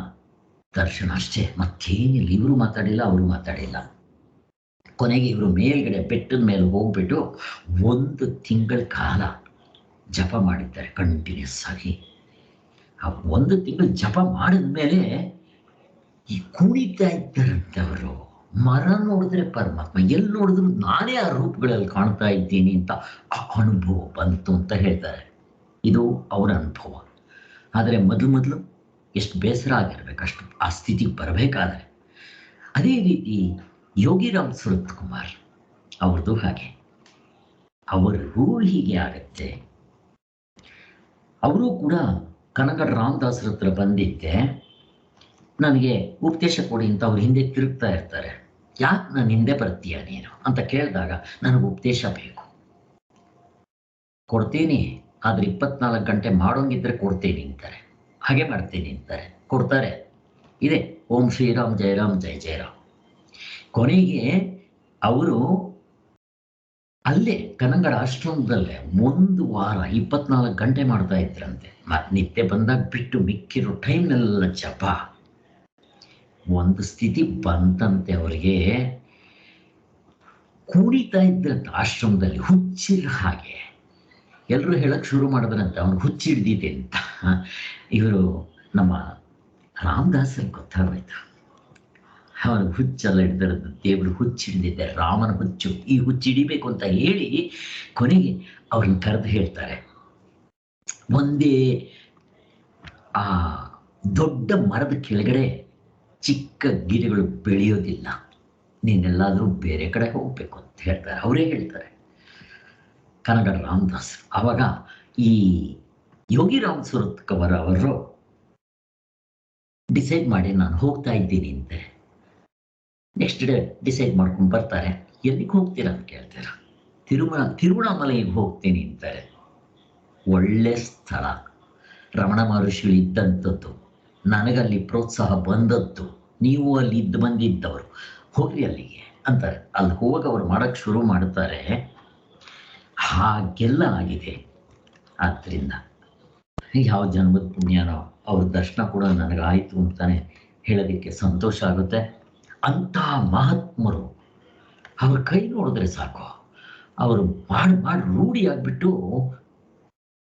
ದರ್ಶನ ಅಷ್ಟೇ, ಮತ್ತೇನಿಲ್ಲ. ಇವರು ಮಾತಾಡಿಲ್ಲ, ಅವರು ಮಾತಾಡಿಲ್ಲ. ಕೊನೆಗೆ ಇವರು ಮೇಲ್ಗಡೆ ಬೆಟ್ಟದ ಮೇಲೆ ಹೋಗ್ಬಿಟ್ಟು 1 ತಿಂಗಳ ಕಾಲ ಜಪ ಮಾಡಿದ್ದಾರೆ ಕಂಟಿನ್ಯೂಸ್ ಆಗಿ. ಆ 1 ತಿಂಗಳು ಜಪ ಮಾಡಿದ ಮೇಲೆ ಈ ಕುಣಿತಾ ಇದ್ದಾರಂತೆ ಅವರು. ಮರ ನೋಡಿದ್ರೆ ಪರಮಾತ್ಮ, ಎಲ್ಲಿ ನೋಡಿದ್ರು ನಾನೇ ಆ ರೂಪಗಳಲ್ಲಿ ಕಾಣ್ತಾ ಇದ್ದೀನಿ ಅಂತ ಆ ಅನುಭವ ಬಂತು ಅಂತ ಹೇಳ್ತಾರೆ. ಇದು ಅವರ ಅನುಭವ. ಆದರೆ ಮೊದಲು ಎಷ್ಟು ಬೇಸರ ಆಗಿರ್ಬೇಕು ಅಷ್ಟು ಆ ಸ್ಥಿತಿಗೆ ಬರಬೇಕಾದ್ರೆ. ಅದೇ ರೀತಿ ಯೋಗಿರಾಮ್ ಸುರತ್ ಕುಮಾರ್ ಅವ್ರದ್ದು ಹಾಗೆ, ಅವರಿಗೂ ಹೀಗೆ ಆಗತ್ತೆ. ಅವರು ಕೂಡ ಕನಗಡ ರಾಮದಾಸರ ಹತ್ರ ಬಂದಿದ್ದೆ, ನನಗೆ ಉಪದೇಶ ಕೊಡಿ ಅಂತ ಅವ್ರ ಹಿಂದೆ ತಿರುಗ್ತಾ ಇರ್ತಾರೆ. ಯಾಕೆ ನನ್ನ ಹಿಂದೆ ಬರ್ತೀಯ ನೀನು ಅಂತ ಕೇಳಿದಾಗ, ನನಗೆ ಉಪದೇಶ ಬೇಕು, ಕೊಡ್ತೀನಿ, ಆದ್ರೆ 24 ಗಂಟೆ ಮಾಡೋಂಗಿದ್ರೆ ಕೊಡ್ತೀನಿ ಅಂತಾರೆ. ಹಾಗೆ ಮಾಡ್ತೀನಿ ಅಂತಾರೆ, ಕೊಡ್ತಾರೆ. ಇದೆ ಓಂ ಶ್ರೀರಾಮ್ ಜಯರಾಮ್ ಜಯ ಜಯರಾಮ್. ಕೊನೆಗೆ ಅವರು ಅಲ್ಲೇ ಕನ್ನಡ ಆಶ್ರಮದಲ್ಲೇ 1 ವಾರ 24 ಗಂಟೆ ಮಾಡ್ತಾ ಇದ್ರಂತೆ. ನಿತ್ಯ ಬಂದಾಗ ಬಿಟ್ಟು ಮಿಕ್ಕಿರೋ ಟೈಮ್ನೆಲ್ಲ ಜಪ. ಒಂದು ಸ್ಥಿತಿ ಬಂತಂತೆ ಅವರಿಗೆ, ಕುಣಿತಾ ಇದ್ರಂತೆ ಆಶ್ರಮದಲ್ಲಿ ಹುಚ್ಚಿರ ಹಾಗೆ. ಎಲ್ಲರೂ ಹೇಳಕ್ ಶುರು ಮಾಡಿದ್ರಂತೆ ಅವನು ಹುಚ್ಚಿಡ್ದಿದೆ ಅಂತ. ಇವರು ನಮ್ಮ ರಾಮದಾಸರಿಗೆ ಗೊತ್ತಾಗೋಯ್ತು, ಅವನು ಹುಚ್ಚೆಲ್ಲ ಹಿಡ್ದಿರೋದು ದೇವರು ಹುಚ್ಚಿಡಿದಿದ್ದೆ, ರಾಮನ ಹುಚ್ಚು, ಈ ಹುಚ್ಚಿಡಿಬೇಕು ಅಂತ ಹೇಳಿ ಕೊನೆಗೆ ಅವ್ರನ್ನ ಕರೆದು ಹೇಳ್ತಾರೆ, ಒಂದೇ ಆ ದೊಡ್ಡ ಮರದ ಕೆಳಗಡೆ ಚಿಕ್ಕ ಗಿಡಗಳು ಬೆಳೆಯೋದಿಲ್ಲ, ನೀನೆಲ್ಲಾದರೂ ಬೇರೆ ಕಡೆ ಹೋಗ್ಬೇಕು ಅಂತ ಹೇಳ್ತಾರೆ. ಅವರೇ ಹೇಳ್ತಾರೆ ಕನ್ನಡ ರಾಮದಾಸರು. ಆವಾಗ ಈ ಯೋಗಿರಾಮ್ ಸುರತ್ಕವರ್ ಅವರು ಡಿಸೈಡ್ ಮಾಡಿ ನಾನು ಹೋಗ್ತಾ ಇದ್ದೀನಿ ಅಂತೆ. ನೆಕ್ಸ್ಟ್ ಡೇ ಡಿಸೈಡ್ ಮಾಡ್ಕೊಂಡು ಬರ್ತಾರೆ. ಎಲ್ಲಿಗೆ ಹೋಗ್ತೀರಾ ಅಂತ ಕೇಳ್ತಾರೆ. ತಿರುವಣ್ಣಾಮಲೈಗೆ ಹೋಗ್ತೀನಿ ಅಂತಾರೆ. ಒಳ್ಳೆ ಸ್ಥಳ, ರಮಣ ಮಹರ್ಷಿಗಳು ಇದ್ದಂಥದ್ದು, ನನಗಲ್ಲಿ ಪ್ರೋತ್ಸಾಹ ಬಂದದ್ದು, ನೀವು ಅಲ್ಲಿ ಇದ್ದು ಬಂದಿದ್ದವರು, ಹೋಗ್ರಿ ಅಲ್ಲಿಗೆ ಅಂತಾರೆ. ಅಲ್ಲಿ ಹೋಗಿ ಅವ್ರು ಮಾಡಕ್ಕೆ ಶುರು ಮಾಡ್ತಾರೆ. ಹಾಗೆಲ್ಲ ಆಗಿದೆ. ಆದ್ದರಿಂದ ಯಾವ ಜನ್ಮದ ಪುಣ್ಯನೋ ಅವ್ರ ದರ್ಶನ ಕೂಡ ನನಗಾಯಿತು ಅಂತಾನೆ ಹೇಳೋದಕ್ಕೆ ಸಂತೋಷ ಆಗುತ್ತೆ. ಅಂಥ ಮಹಾತ್ಮರು ಅವ್ರ ಕೈ ನೋಡಿದ್ರೆ ಸಾಕು, ಅವರು ಮಾಡಿ ರೂಢಿ ಆಗ್ಬಿಟ್ಟು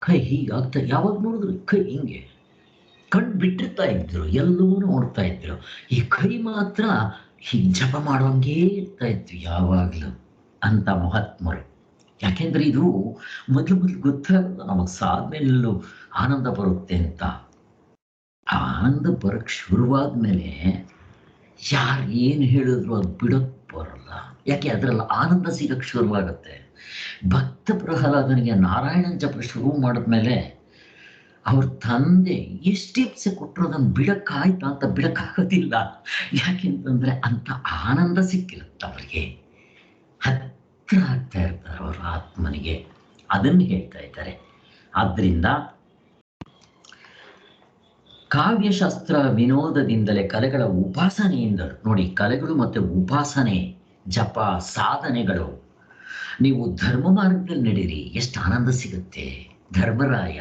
ಕೈ ಹೀಗಾಗ್ತಾ, ಯಾವಾಗ ನೋಡಿದ್ರು ಕೈ ಹಿಂಗೆ ಕಣ್ಣು ಬಿಟ್ಟಿರ್ತಾ ಇದ್ರು, ಎಲ್ಲವೂ ನೋಡ್ತಾ ಇದ್ರು. ಈ ಕೈ ಮಾತ್ರ ಹೀಗೆ ಜಪ ಮಾಡೋಂಗೇ ಇರ್ತಾ ಇತ್ತು ಯಾವಾಗಲೂ. ಅಂತ ಮಹಾತ್ಮರು. ಯಾಕೆಂದ್ರೆ ಇದು ಮೊದಲು ಗೊತ್ತಾಗಲ್ಲ ನಮಗೆ, ಸಾಧನೆಯಲ್ಲೂ ಆನಂದ ಬರುತ್ತೆ ಅಂತ. ಆ ಆನಂದ ಬರಕ್ ಶುರುವಾದ್ಮೇಲೆ ಯಾರು ಏನು ಹೇಳಿದ್ರು ಅದು ಬಿಡೋಕ್ ಬರಲ್ಲ. ಯಾಕೆ ಅದರಲ್ಲಿ ಆನಂದ ಸಿಗಕ್ಕೆ ಶುರುವಾಗುತ್ತೆ. ಭಕ್ತ ಪ್ರಹ್ಲಾದನಿಗೆ ನಾರಾಯಣನ ಜಪ ಶುರು ಮಾಡಿದ್ಮೇಲೆ ಅವ್ರ ತಂದೆ ಎಷ್ಟು ಹಿಂಸೆ ಕೊಟ್ಟರು ಅದನ್ನು ಬಿಡಕ್ಕಾಯ್ತಾ ಅಂತ ಬಿಡಕ್ಕಾಗೋದಿಲ್ಲ. ಯಾಕೆಂತಂದ್ರೆ ಅಂತ ಆನಂದ ಸಿಕ್ಕಿರುತ್ತೆ ಅವರಿಗೆ, ಹತ್ರ ಆಗ್ತಾ ಇರ್ತಾರೆ ಅವರ ಆತ್ಮನಿಗೆ. ಅದನ್ನು ಹೇಳ್ತಾ ಇದ್ದಾರೆ. ಆದ್ದರಿಂದ ಕಾವ್ಯಶಾಸ್ತ್ರ ವಿನೋದದಿಂದಲೇ ಕಲೆಗಳ ಉಪಾಸನೆಯಿಂದ ನೋಡಿ, ಕಲೆಗಳು ಮತ್ತು ಉಪಾಸನೆ, ಜಪ, ಸಾಧನೆಗಳು. ನೀವು ಧರ್ಮ ಮಾರ್ಗದಲ್ಲಿ ನಡೀರಿ, ಎಷ್ಟು ಆನಂದ ಸಿಗುತ್ತೆ. ಧರ್ಮರಾಯ,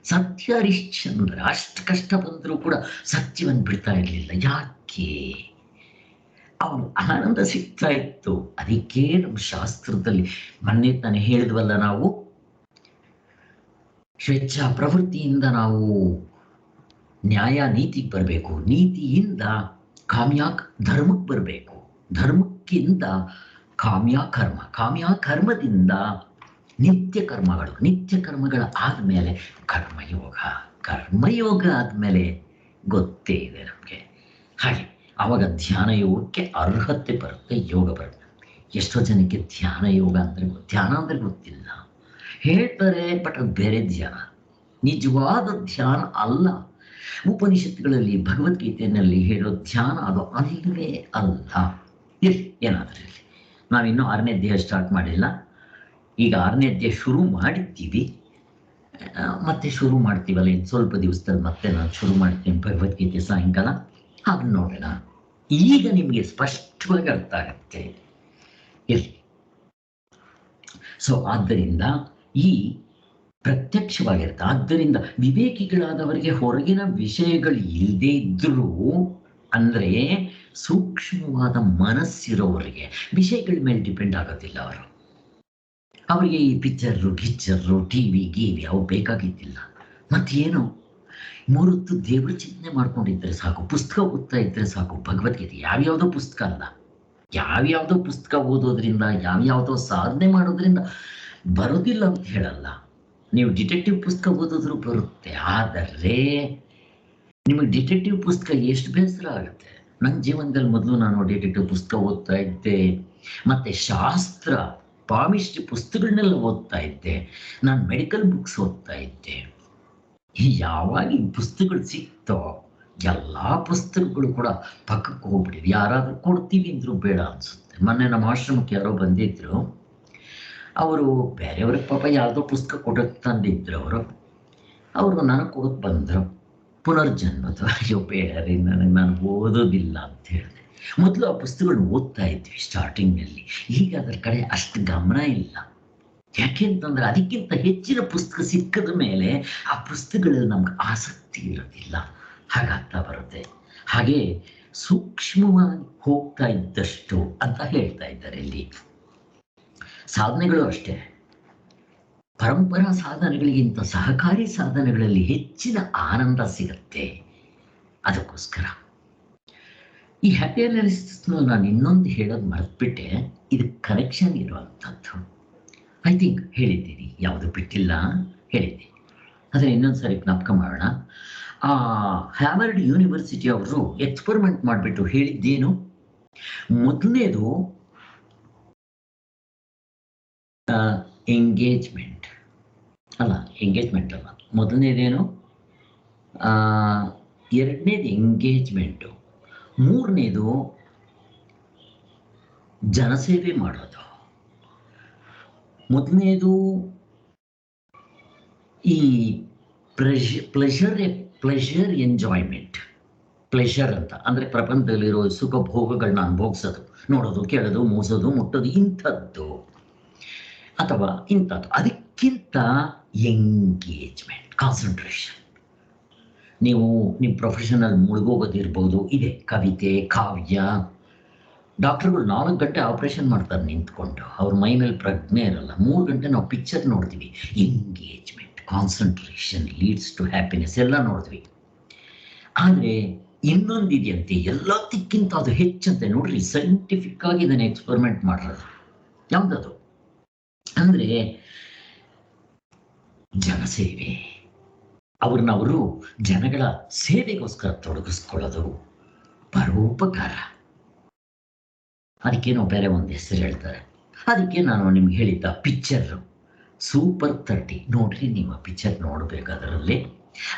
ಸತ್ಯ ಹರಿಶ್ಚಂದ್ರ ಅಷ್ಟು ಕಷ್ಟ ಬಂದರೂ ಕೂಡ ಸತ್ಯವನ್ನು ಬಿಡ್ತಾ ಇರಲಿಲ್ಲ. ಯಾಕೆ? ಅವನು ಆನಂದ ಸಿಗ್ತಾ ಇತ್ತು. ಅದಕ್ಕೆ ನಮ್ಮ ಶಾಸ್ತ್ರದಲ್ಲಿ ಮೊನ್ನೆ ತಾನೇ ಹೇಳಿದ್ವಲ್ಲ ನಾವು, ಸ್ವೇಚ್ಛಾ ಪ್ರವೃತ್ತಿಯಿಂದ ನಾವು ನ್ಯಾಯ ನೀತಿಗೆ ಬರಬೇಕು, ನೀತಿಯಿಂದ ಧರ್ಮಕ್ಕೆ ಬರಬೇಕು, ಧರ್ಮಕ್ಕಿಂತ ಕಾಮ್ಯಕರ್ಮದಿಂದ ನಿತ್ಯ ಕರ್ಮಗಳ ಆದಮೇಲೆ ಕರ್ಮಯೋಗ ಆದಮೇಲೆ ಗೊತ್ತೇ ಇದೆ ನಮಗೆ. ಹಾಗೆ ಆವಾಗ ಧ್ಯಾನ ಯೋಗಕ್ಕೆ ಅರ್ಹತೆ ಬರುತ್ತೆ, ಯೋಗ ಬರುತ್ತೆ. ಎಷ್ಟೋ ಜನಕ್ಕೆ ಧ್ಯಾನ ಅಂದ್ರೆ ಗೊತ್ತಿಲ್ಲ, ಹೇಳ್ತಾರೆ, ಬಟ್ ಅದು ಬೇರೆ ಧ್ಯಾನ, ನಿಜವಾದ ಧ್ಯಾನ ಅಲ್ಲ. ಉಪನಿಷತ್ತುಗಳಲ್ಲಿ ಭಗವದ್ಗೀತೆಯಲ್ಲಿ ಹೇಳೋ ಧ್ಯಾನ ಅದು ಅಲ್ಲವೇ ಅಲ್ಲ. ಏನಾದರೂ ಇರಲಿ, ನಾವಿನ್ನೂ 6ನೇ ಅಧ್ಯಾಯ ಸ್ಟಾರ್ಟ್ ಮಾಡಿಲ್ಲ. ಈಗ 6ನೇ ಅಧ್ಯಾಯ ಶುರು ಮಾಡಿದ್ದೀವಿ, ಮತ್ತೆ ಶುರು ಮಾಡ್ತೀವಲ್ಲ ಇನ್ನು ಸ್ವಲ್ಪ ದಿವಸದಲ್ಲಿ ಮತ್ತೆ ನಾನು ಶುರು ಮಾಡ್ತೀನಿ ಭಗವದ್ಗೀತೆ ಸಾಯಂಕಾಲ. ಅದನ್ನ ನೋಡೋಣ. ಈಗ ನಿಮಗೆ ಸ್ಪಷ್ಟವಾಗಿ ಅರ್ಥ ಆಗುತ್ತೆ. ಇರಲಿ. ಸೊ ಆದ್ದರಿಂದ ಈ ಪ್ರತ್ಯಕ್ಷವಾಗಿರುತ್ತೆ. ಆದ್ದರಿಂದ ವಿವೇಕಿಗಳಾದವರಿಗೆ ಹೊರಗಿನ ವಿಷಯಗಳು ಇಲ್ಲದೇ ಇದ್ರೂ, ಅಂದ್ರೆ ಸೂಕ್ಷ್ಮವಾದ ಮನಸ್ಸಿರೋವರಿಗೆ ವಿಷಯಗಳ ಮೇಲೆ ಡಿಪೆಂಡ್ ಆಗೋದಿಲ್ಲ. ಅವರಿಗೆ ಈ ಪಿಕ್ಚರು ಗಿಚ್ಚರು ಟಿವಿ ಗೀವಿ ಅವು ಬೇಕಾಗಿದ್ದಿಲ್ಲ. ಮತ್ತೇನು, 3 ಹೊತ್ತು ದೇವ್ರ ಚಿಂತನೆ ಮಾಡ್ಕೊಂಡಿದ್ರೆ ಸಾಕು, ಪುಸ್ತಕ ಓದ್ತಾ ಇದ್ರೆ ಸಾಕು. ಭಗವದ್ಗೀತೆ ಯಾವ್ಯಾವುದೋ ಪುಸ್ತಕ ಅಲ್ಲ, ಯಾವ್ಯಾವುದೋ ಪುಸ್ತಕ ಓದೋದ್ರಿಂದ, ಯಾವ್ಯಾವುದೋ ಸಾಧನೆ ಮಾಡೋದ್ರಿಂದ ಬರೋದಿಲ್ಲ ಅಂತ ಹೇಳಲ್ಲ. ನೀವು ಡಿಟೆಕ್ಟಿವ್ ಪುಸ್ತಕ ಓದಿದ್ರು ಬರುತ್ತೆ. ಆದರೆ ನಿಮಗೆ ಡಿಟೆಕ್ಟಿವ್ ಪುಸ್ತಕ ಎಷ್ಟು ಬೇಸರ ಆಗುತ್ತೆ. ನನ್ನ ಜೀವನದಲ್ಲಿ ಮೊದಲು ನಾನು ಡಿಟೆಕ್ಟಿವ್ ಪುಸ್ತಕ ಓದ್ತಾ ಇದ್ದೆ, ಮತ್ತೆ ಶಾಸ್ತ್ರ ಪಾಮಿಸ್ಟ್ರಿ ಪುಸ್ತಕಗಳನ್ನೆಲ್ಲ ಓದ್ತಾ ಇದ್ದೆ, ನಾನು ಮೆಡಿಕಲ್ ಬುಕ್ಸ್ ಓದ್ತಾ ಇದ್ದೆ. ಯಾವಾಗ ಈ ಪುಸ್ತಕಗಳು ಸಿಕ್ತೋ ಎಲ್ಲ ಪುಸ್ತಕಗಳು ಕೂಡ ಪಕ್ಕಕ್ಕೆ ಹೋಗ್ಬಿಟ್ಟಿದೆ. ಯಾರಾದ್ರೂ ಕೊಡ್ತೀವಿ ಅಂದ್ರು ಬೇಡ ಅನ್ಸುತ್ತೆ. ಮೊನ್ನೆ ನಮ್ಮ ಆಶ್ರಮಕ್ಕೆ ಯಾರೋ ಬಂದಿದ್ರು, ಅವರು ಬೇರೆಯವ್ರಿಗೆ ಪಾಪ ಯಾವುದೋ ಪುಸ್ತಕ ಕೊಡೋಕೆ ತಂದಿದ್ರು. ಅವರು ನನಗೆ ಕೊಡೋಕೆ ಬಂದರು. ಪುನರ್ಜನ್ಮದ. ಅಯ್ಯೋ ಬೇಡ್ರಿ, ನಾನು ಓದೋದಿಲ್ಲ ಅಂತ ಹೇಳಿದೆ. ಮೊದಲು ಆ ಪುಸ್ತಕಗಳನ್ನ ಓದ್ತಾ ಇದ್ವಿ ಸ್ಟಾರ್ಟಿಂಗ್ನಲ್ಲಿ. ಈಗ ಅದರ ಕಡೆ ಅಷ್ಟು ಗಮನ ಇಲ್ಲ. ಯಾಕೆಂತಂದ್ರೆ ಅದಕ್ಕಿಂತ ಹೆಚ್ಚಿನ ಪುಸ್ತಕ ಸಿಕ್ಕದ ಮೇಲೆ ಆ ಪುಸ್ತಕಗಳಲ್ಲಿ ನಮ್ಗೆ ಆಸಕ್ತಿ ಇರೋದಿಲ್ಲ. ಹಾಗಾಗ್ತಾ ಬರುತ್ತೆ. ಹಾಗೆ ಸೂಕ್ಷ್ಮವಾಗಿ ಹೋಗ್ತಾ ಇದ್ದಷ್ಟು ಅಂತ ಹೇಳ್ತಾ ಇದ್ದಾರೆ ಇಲ್ಲಿ. ಸಾಧನೆಗಳು ಅಷ್ಟೇ, ಪರಂಪರಾ ಸಾಧನೆಗಳಿಗಿಂತ ಸಹಕಾರಿ ಸಾಧನೆಗಳಲ್ಲಿ ಹೆಚ್ಚಿನ ಆನಂದ ಸಿಗುತ್ತೆ. ಅದಕ್ಕೋಸ್ಕರ ಈ ಹ್ಯಾಪಿ ಅನಾಲಿಸಿಸ್ನ ನಾನು ಇನ್ನೊಂದು ಹೇಳೋದು ಮರೆತುಬಿಟ್ಟೆ. ಇದಕ್ಕೆ ಕನೆಕ್ಷನ್ ಇರುವಂಥದ್ದು ಐ ಥಿಂಕ್ ಹೇಳಿದ್ದೀನಿ, ಯಾವುದು ಬಿಟ್ಟಿಲ್ಲ, ಹೇಳಿದ್ದೀನಿ. ಆದರೆ ಇನ್ನೊಂದು ಸರಿ ಜ್ಞಾಪಕ ಮಾಡೋಣ. ಹ್ಯಾವರ್ಡ್ ಯೂನಿವರ್ಸಿಟಿ ಅವರು ಎಕ್ಸ್ಪರಿಮೆಂಟ್ ಮಾಡಿಬಿಟ್ಟು ಹೇಳಿದ್ದೇನು, ಮೊದಲನೇದು ಎಂಗೇಜ್ಮೆಂಟ್ ಅಲ್ಲ, ಮೊದಲನೇದೇನು, ಎರಡನೇದು ಎಂಗೇಜ್ಮೆಂಟು, ಮೂರನೇದು ಜನಸೇವೆ ಮಾಡೋದು, ಮೊದಲನೇದು ಈ ಪ್ಲೆಷರ್ ಎಂಜಾಯ್ಮೆಂಟ್. ಪ್ಲೆಷರ್ ಅಂತ ಅಂದರೆ ಪ್ರಪಂಚದಲ್ಲಿರೋ ಸುಖ ಭೋಗಗಳನ್ನ ಅನುಭವಿಸೋದು, ನೋಡೋದು, ಕೇಳೋದು, ಮೂಸೋದು, ಮುಟ್ಟೋದು, ಇಂಥದ್ದು ಅಥವಾ ಇಂಥದ್ದು. ಅದಕ್ಕಿಂತ ಎಂಗೇಜ್ಮೆಂಟ್, ಕಾನ್ಸಂಟ್ರೇಷನ್. ನೀವು ನಿಮ್ಮ ಪ್ರೊಫೆಷನಲ್ಲಿ ಮುಳುಗೋಗೋದಿರ್ಬೋದು, ಇದೆ ಕವಿತೆ, ಕಾವ್ಯ. ಡಾಕ್ಟರ್ಗಳು 4 ಗಂಟೆ ಆಪರೇಷನ್ ಮಾಡ್ತಾರೆ ನಿಂತ್ಕೊಂಡು, ಅವ್ರ ಮೈ ಮೇಲೆ ಪ್ರಜ್ಞೆ ಇರಲ್ಲ. 3 ಗಂಟೆ ನಾವು ಪಿಕ್ಚರ್ ನೋಡ್ತೀವಿ. Engagement, concentration leads to happiness ಎಲ್ಲ ನೋಡ್ತೀವಿ. ಆದರೆ ಇನ್ನೊಂದಿದೆಯಂತೆ, ಎಲ್ಲದಕ್ಕಿಂತ ಅದು ಹೆಚ್ಚಂತೆ. ನೋಡ್ರಿ, ಸೈಂಟಿಫಿಕ್ ಆಗಿ ಇದನ್ನು ಎಕ್ಸ್ಪರಿಮೆಂಟ್ ಮಾಡಿರೋದು. ಯಾವುದದು ಅಂದರೆ ಜನಸೇವೆ. ಅವರು ಜನಗಳ ಸೇವೆಗೋಸ್ಕರ ತೊಡಗಿಸ್ಕೊಳ್ಳೋದು, ಪರೋಪಕಾರ. ಅದಕ್ಕೇನೋ ಬೇರೆ ಒಂದು ಹೆಸರು ಹೇಳ್ತಾರೆ. ಅದಕ್ಕೆ ನಾನು ನಿಮ್ಗೆ ಹೇಳಿದ್ದ ಪಿಕ್ಚರ್ ಸೂಪರ್ 30 ನೋಡ್ರಿ, ನಿಮ್ಮ ಪಿಕ್ಚರ್ ನೋಡ್ಬೇಕು. ಅದರಲ್ಲಿ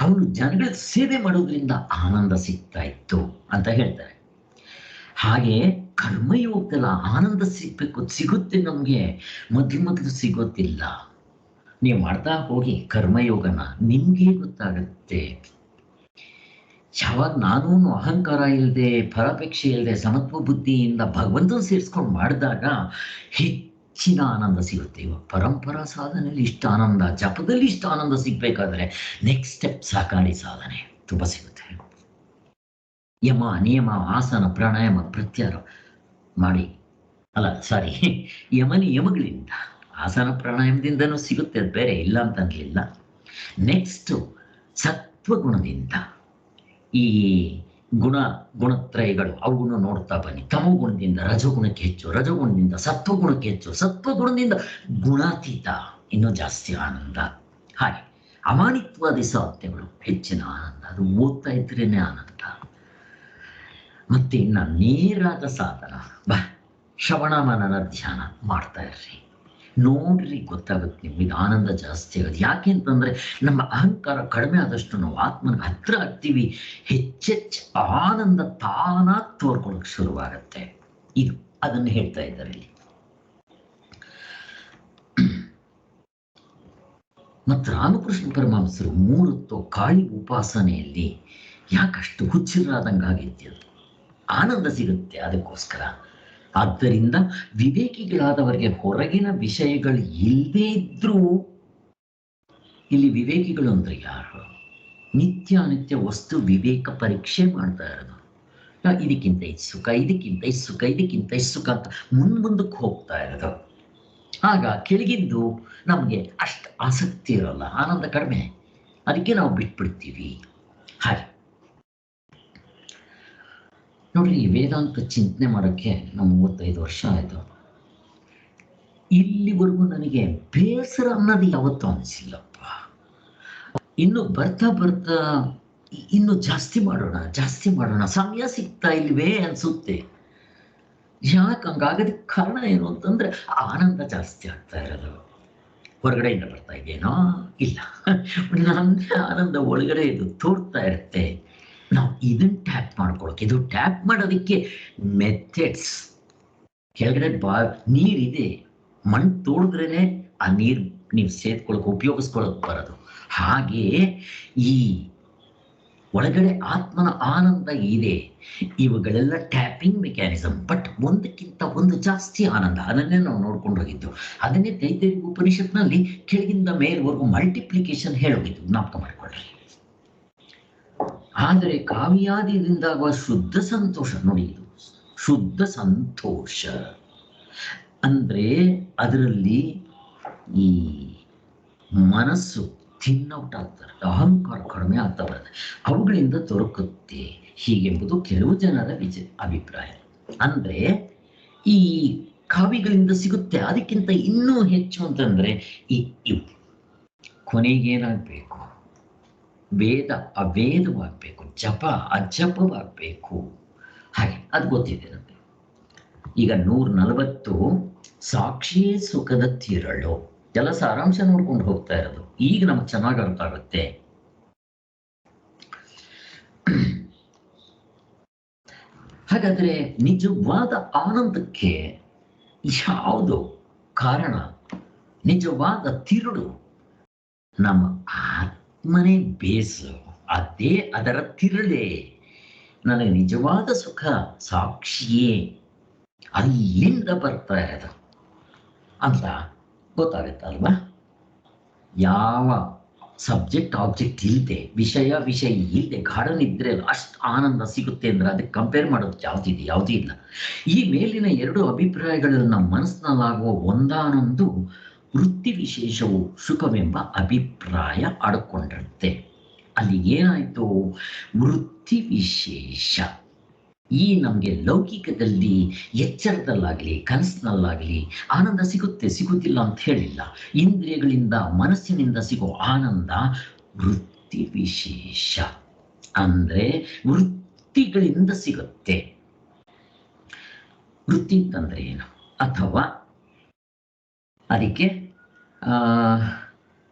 ಅವನು ಜನಗಳ ಸೇವೆ ಮಾಡೋದ್ರಿಂದ ಆನಂದ ಸಿಗ್ತಾ ಇತ್ತು ಅಂತ ಹೇಳ್ತಾರೆ. ಹಾಗೆ ಕರ್ಮಯೋಗದಲ್ಲ ಆನಂದ ಸಿಗುತ್ತೆ ನಮಗೆ, ಮೊದಲು ಸಿಗೋದಿಲ್ಲ. ನೀವು ಮಾಡ್ತಾ ಹೋಗಿ ಕರ್ಮಯೋಗನ, ನಿಮ್ಗೆ ಗೊತ್ತಾಗುತ್ತೆ. ಯಾವಾಗ ನಾನು ಅಹಂಕಾರ ಇಲ್ಲದೆ, ಫಲಾಪೇಕ್ಷೆ ಇಲ್ಲದೆ, ಸಮತ್ವ ಬುದ್ಧಿಯಿಂದ ಭಗವಂತನ ಸೇರಿಸ್ಕೊಂಡು ಮಾಡಿದಾಗ ಹೆಚ್ಚಿನ ಆನಂದ ಸಿಗುತ್ತೆ. ಇವಾಗ ಪರಂಪರಾ ಸಾಧನೆಯಲ್ಲಿ ಇಷ್ಟ ಆನಂದ, ಜಪದಲ್ಲಿ ಇಷ್ಟ ಆನಂದ ಸಿಗ್ಬೇಕಾದ್ರೆ ನೆಕ್ಸ್ಟ್ ಸ್ಟೆಪ್ ಸಹಕಾರಿ ಸಾಧನೆ ತುಂಬ ಸಿಗುತ್ತೆ. ಯಮ, ನಿಯಮ, ಆಸನ, ಪ್ರಾಣಾಯಾಮ, ಪ್ರತ್ಯಾಹಾರ ಮಾಡಿ, ಯಮಗಳಿಂದ, ಆಸನ ಪ್ರಾಣಾಯಾಮದಿಂದನೂ ಸಿಗುತ್ತೆ, ಅದು ಬೇರೆ ಇಲ್ಲ ಅಂತ ಅನ್ಲಿಲ್ಲ. ನೆಕ್ಸ್ಟು ಸತ್ವಗುಣದಿಂದ, ಈ ಗುಣತ್ರಯಗಳು ಅವುಗಳನ್ನು ನೋಡ್ತಾ ಬನ್ನಿ. ತಮೋಗುಣದಿಂದ ರಜೋಗುಣಕ್ಕೆ ಹೆಚ್ಚು, ರಜೋಗುಣದಿಂದ ಸತ್ವಗುಣಕ್ಕೆ ಹೆಚ್ಚು, ಸತ್ವಗುಣದಿಂದ ಗುಣಾತೀತ, ಇನ್ನೂ ಜಾಸ್ತಿ ಆನಂದ. ಹಾಗೆ ಅಮಾನಿತ್ವಾದಿ ಸಾಧನೆಗಳು ಹೆಚ್ಚಿನ ಆನಂದ, ಅದು ಓದ್ತಾ ಇದ್ರೇನೆ ಆನಂದ. ಮತ್ತೆ ಇನ್ನು ನೇರಾದ ಸಾಧನ, ಶ್ರವಣ ಮನನ ಧ್ಯಾನ ಮಾಡ್ತಾ ಇರ್ರಿ, ನೋಡ್ರಿ, ಗೊತ್ತಾಗುತ್ತೆ ನಿಮಗೆ ಆನಂದ ಜಾಸ್ತಿ ಆಗುತ್ತೆ. ಯಾಕೆ ಅಂತಂದ್ರೆ ನಮ್ಮ ಅಹಂಕಾರ ಕಡಿಮೆ ಆದಷ್ಟು ನಾವು ಆತ್ಮನಿಗೆ ಹತ್ರ ಆಗ್ತೀವಿ, ಹೆಚ್ಚೆಚ್ಚು ಆನಂದ ತಾನಾಗಿ ತೋರ್ಕೊಳಕ್ ಶುರುವಾಗತ್ತೆ. ಇದು ಅದನ್ನು ಹೇಳ್ತಾ ಇದ್ದಾರೆ ಇಲ್ಲಿ. ಮತ್ತು ರಾಮಕೃಷ್ಣ ಪರಮಹಂಸರು 3 ಹೊತ್ತು ಕಾಳಿ ಉಪಾಸನೆಯಲ್ಲಿ ಯಾಕಷ್ಟು ಹುಚ್ಚರಾದಂಗಾಗಿತ್ತು, ಆನಂದ ಸಿಗುತ್ತೆ ಅದಕ್ಕೋಸ್ಕರ. ಆದ್ದರಿಂದ ವಿವೇಕಿಗಳಾದವರಿಗೆ ಹೊರಗಿನ ವಿಷಯಗಳು ಇಲ್ಲದೇ ಇದ್ರೂ, ಇಲ್ಲಿ ವಿವೇಕಿಗಳು ಅಂದ್ರೆ ಯಾರು? ನಿತ್ಯ ವಸ್ತು ವಿವೇಕ ಪರೀಕ್ಷೆ ಮಾಡ್ತಾ ಇರೋದು. ಇದಕ್ಕಿಂತ ಇದು ಸುಖ, ಇದಕ್ಕಿಂತ ಇದು ಸುಖ, ಇದಕ್ಕಿಂತ ಇದು ಸುಖ ಅಂತ ಮುಂದಕ್ಕೆ ಹೋಗ್ತಾ ಇರೋದು. ಆಗ ಕೆಳಗಿದ್ದು ನಮಗೆ ಅಷ್ಟು ಆಸಕ್ತಿ ಇರೋಲ್ಲ, ಆನಂದ ಕಡಿಮೆ, ಅದಕ್ಕೆ ನಾವು ಬಿಟ್ಬಿಡ್ತೀವಿ. ಹಾಗೆ ನೋಡ್ರಿ, ವೇದಾಂತ ಚಿಂತನೆ ಮಾಡೋಕ್ಕೆ ನಾವು 35 ವರ್ಷ ಆಯಿತು. ಇಲ್ಲಿವರೆಗೂ ನನಗೆ ಬೇಸರ ಅನ್ನೋದು ಯಾವತ್ತೂ ಅನಿಸಿಲ್ಲಪ್ಪ. ಇನ್ನು ಬರ್ತಾ ಇನ್ನು ಜಾಸ್ತಿ ಮಾಡೋಣ, ಸಮಯ ಸಿಗ್ತಾ ಇಲ್ವೇ ಅನ್ಸುತ್ತೆ. ಯಾಕೆ ಹಂಗಾಗೋದಕ್ಕೆ ಕಾರಣ ಏನು ಅಂತಂದ್ರೆ ಆನಂದ ಜಾಸ್ತಿ ಆಗ್ತಾ ಇರೋದು. ಹೊರಗಡೆಯಿಂದ ಬರ್ತಾ ಇದೆಯೇನೋ ಇಲ್ಲ, ನನ್ನ ಆನಂದ ಒಳಗಡೆ ಇದು ತೋರ್ತಾ ಇರುತ್ತೆ. ನಾವು ಇದನ್ನ ಟ್ಯಾಪ್ ಮಾಡ್ಕೊಳಕ್ಕೆ, ಇದು ಟ್ಯಾಪ್ ಮಾಡೋದಕ್ಕೆ ಮೆಥಡ್ಸ್. ಕೆಳಗಡೆ ನೀರಿದೆ, ಮಣ್ಣು ತೋಡಿದ್ರೇನೆ ಆ ನೀರು ನೀವು ಸೇದ್ಕೊಳಕ್ಕೆ, ಉಪಯೋಗಿಸ್ಕೊಳಕ್ ಬರೋದು. ಹಾಗೆ ಈ ಒಳಗಡೆ ಆತ್ಮನ ಆನಂದ ಇದೆ. ಇವುಗಳೆಲ್ಲ ಟ್ಯಾಪಿಂಗ್ ಮೆಕ್ಯಾನಿಸಮ್, ಬಟ್ ಒಂದಕ್ಕಿಂತ ಒಂದು ಜಾಸ್ತಿ ಆನಂದ. ಅದನ್ನೇ ನಾವು ನೋಡ್ಕೊಂಡು ಹೋಗಿದ್ದು. ಅದನ್ನೇ ತೈತರಿಯ ಉಪನಿಷತ್ನಲ್ಲಿ ಕೆಳಗಿಂದ ಮೇಲ್ವರೆಗೂ ಮಲ್ಟಿಪ್ಲಿಕೇಶನ್ ಹೇಳೋಗಿದ್ದು, ಜ್ಞಾಪಕ ಮಾಡಿಕೊಳ್ಳ್ರಿ. ಆದರೆ ಕಾವ್ಯಾದಿಯಿಂದಾಗುವ ಶುದ್ಧ ಸಂತೋಷ ನೋಡಿ, ಇದು ಶುದ್ಧ ಸಂತೋಷ ಅಂದ್ರೆ ಅದರಲ್ಲಿ ಈ ಮನಸ್ಸು ಥಿನ್ನೌಟ್ ಆಗ್ತಾರೆ, ಅಹಂಕಾರ ಕಡಿಮೆ ಆಗ್ತಾ ಬರುತ್ತೆ, ಅವುಗಳಿಂದ ದೊರಕುತ್ತೆ ಹೀಗೆಂಬುದು ಕೆಲವು ಜನರ ಅಭಿಪ್ರಾಯ. ಅಂದ್ರೆ ಈ ಕಾವ್ಯಗಳಿಂದ ಸಿಗುತ್ತೆ. ಅದಕ್ಕಿಂತ ಇನ್ನೂ ಹೆಚ್ಚು ಅಂತಂದ್ರೆ ಇವು ಕೊನೆಗೇನಾಗಬೇಕು, ವೇದ ಅವೇದವಾಗಬೇಕು, ಜಪ ಅಜಪವಾಗಬೇಕು. ಹಾಗೆ ಅದು ಗೊತ್ತಿದೆ ನಮಗೆ. ಈಗ 140 ಸಾಕ್ಷಿಯೇ ಸುಖದ ತಿರಳು ಎಲ್ಲ ಸಾರಾಂಶ ನೋಡ್ಕೊಂಡು ಹೋಗ್ತಾ ಇರೋದು. ಈಗ ನಮ್ಗೆ ಚೆನ್ನಾಗಿ ಅರ್ಥ ಆಗುತ್ತೆ. ಹಾಗಾದ್ರೆ ನಿಜವಾದ ಆನಂದಕ್ಕೆ ಯಾವುದು ಕಾರಣ? ನಿಜವಾದ ತಿರುಳು ನಮ್ಮ ಆತ್ಮನೇ ಬೇಸು, ಅದೇ ಅದರ ತಿರುಳೇ. ನನಗೆ ನಿಜವಾದ ಸುಖ ಸಾಕ್ಷಿಯೇ, ಅಲ್ಲಿಂದ ಬರ್ತಾ ಇರೋದು ಅಂತ ಗೊತ್ತಾಗುತ್ತಲ್ವಾ? ಯಾವ ಸಬ್ಜೆಕ್ಟ್ ಆಬ್ಜೆಕ್ಟ್ ಇಲ್ಲದೆ, ವಿಷಯ ಇಲ್ಲದೆ ಗಾಢ ನಿದ್ರೆ ಅಷ್ಟು ಆನಂದ ಸಿಗುತ್ತೆ ಅಂದ್ರೆ ಅದಕ್ಕೆ ಕಂಪೇರ್ ಮಾಡೋದು ಯಾವುದೂ ಇಲ್ಲ. ಈ ಮೇಲಿನ 2 ಅಭಿಪ್ರಾಯಗಳಲ್ಲಿ ನಮ್ಮ ಮನಸ್ಸಿನಲ್ಲಾಗುವ ಒಂದಾನೊಂದು ವೃತ್ತಿ ವಿಶೇಷವು ಸುಖವೆಂಬ ಅಭಿಪ್ರಾಯ ಆಡಿಕೊಂಡಿರುತ್ತೆ. ಅಲ್ಲಿ ಏನಾಯ್ತು? ವೃತ್ತಿ ವಿಶೇಷ ಈ ನಮಗೆ ಲೌಕಿಕದಲ್ಲಿ ಎಚ್ಚರದಲ್ಲಾಗ್ಲಿ ಕನಸಿನಲ್ಲಾಗ್ಲಿ ಆನಂದ ಸಿಗುತ್ತಿಲ್ಲ ಅಂತ ಹೇಳಿಲ್ಲ. ಇಂದ್ರಿಯಗಳಿಂದ ಮನಸ್ಸಿನಿಂದ ಸಿಗೋ ಆನಂದ ವೃತ್ತಿ ವಿಶೇಷ ಅಂದ್ರೆ ವೃತ್ತಿಗಳಿಂದ ಸಿಗುತ್ತೆ. ವೃತ್ತಿ ಅಂತಂದ್ರೆ ಏನು? ಅಥವಾ ಅದಕ್ಕೆ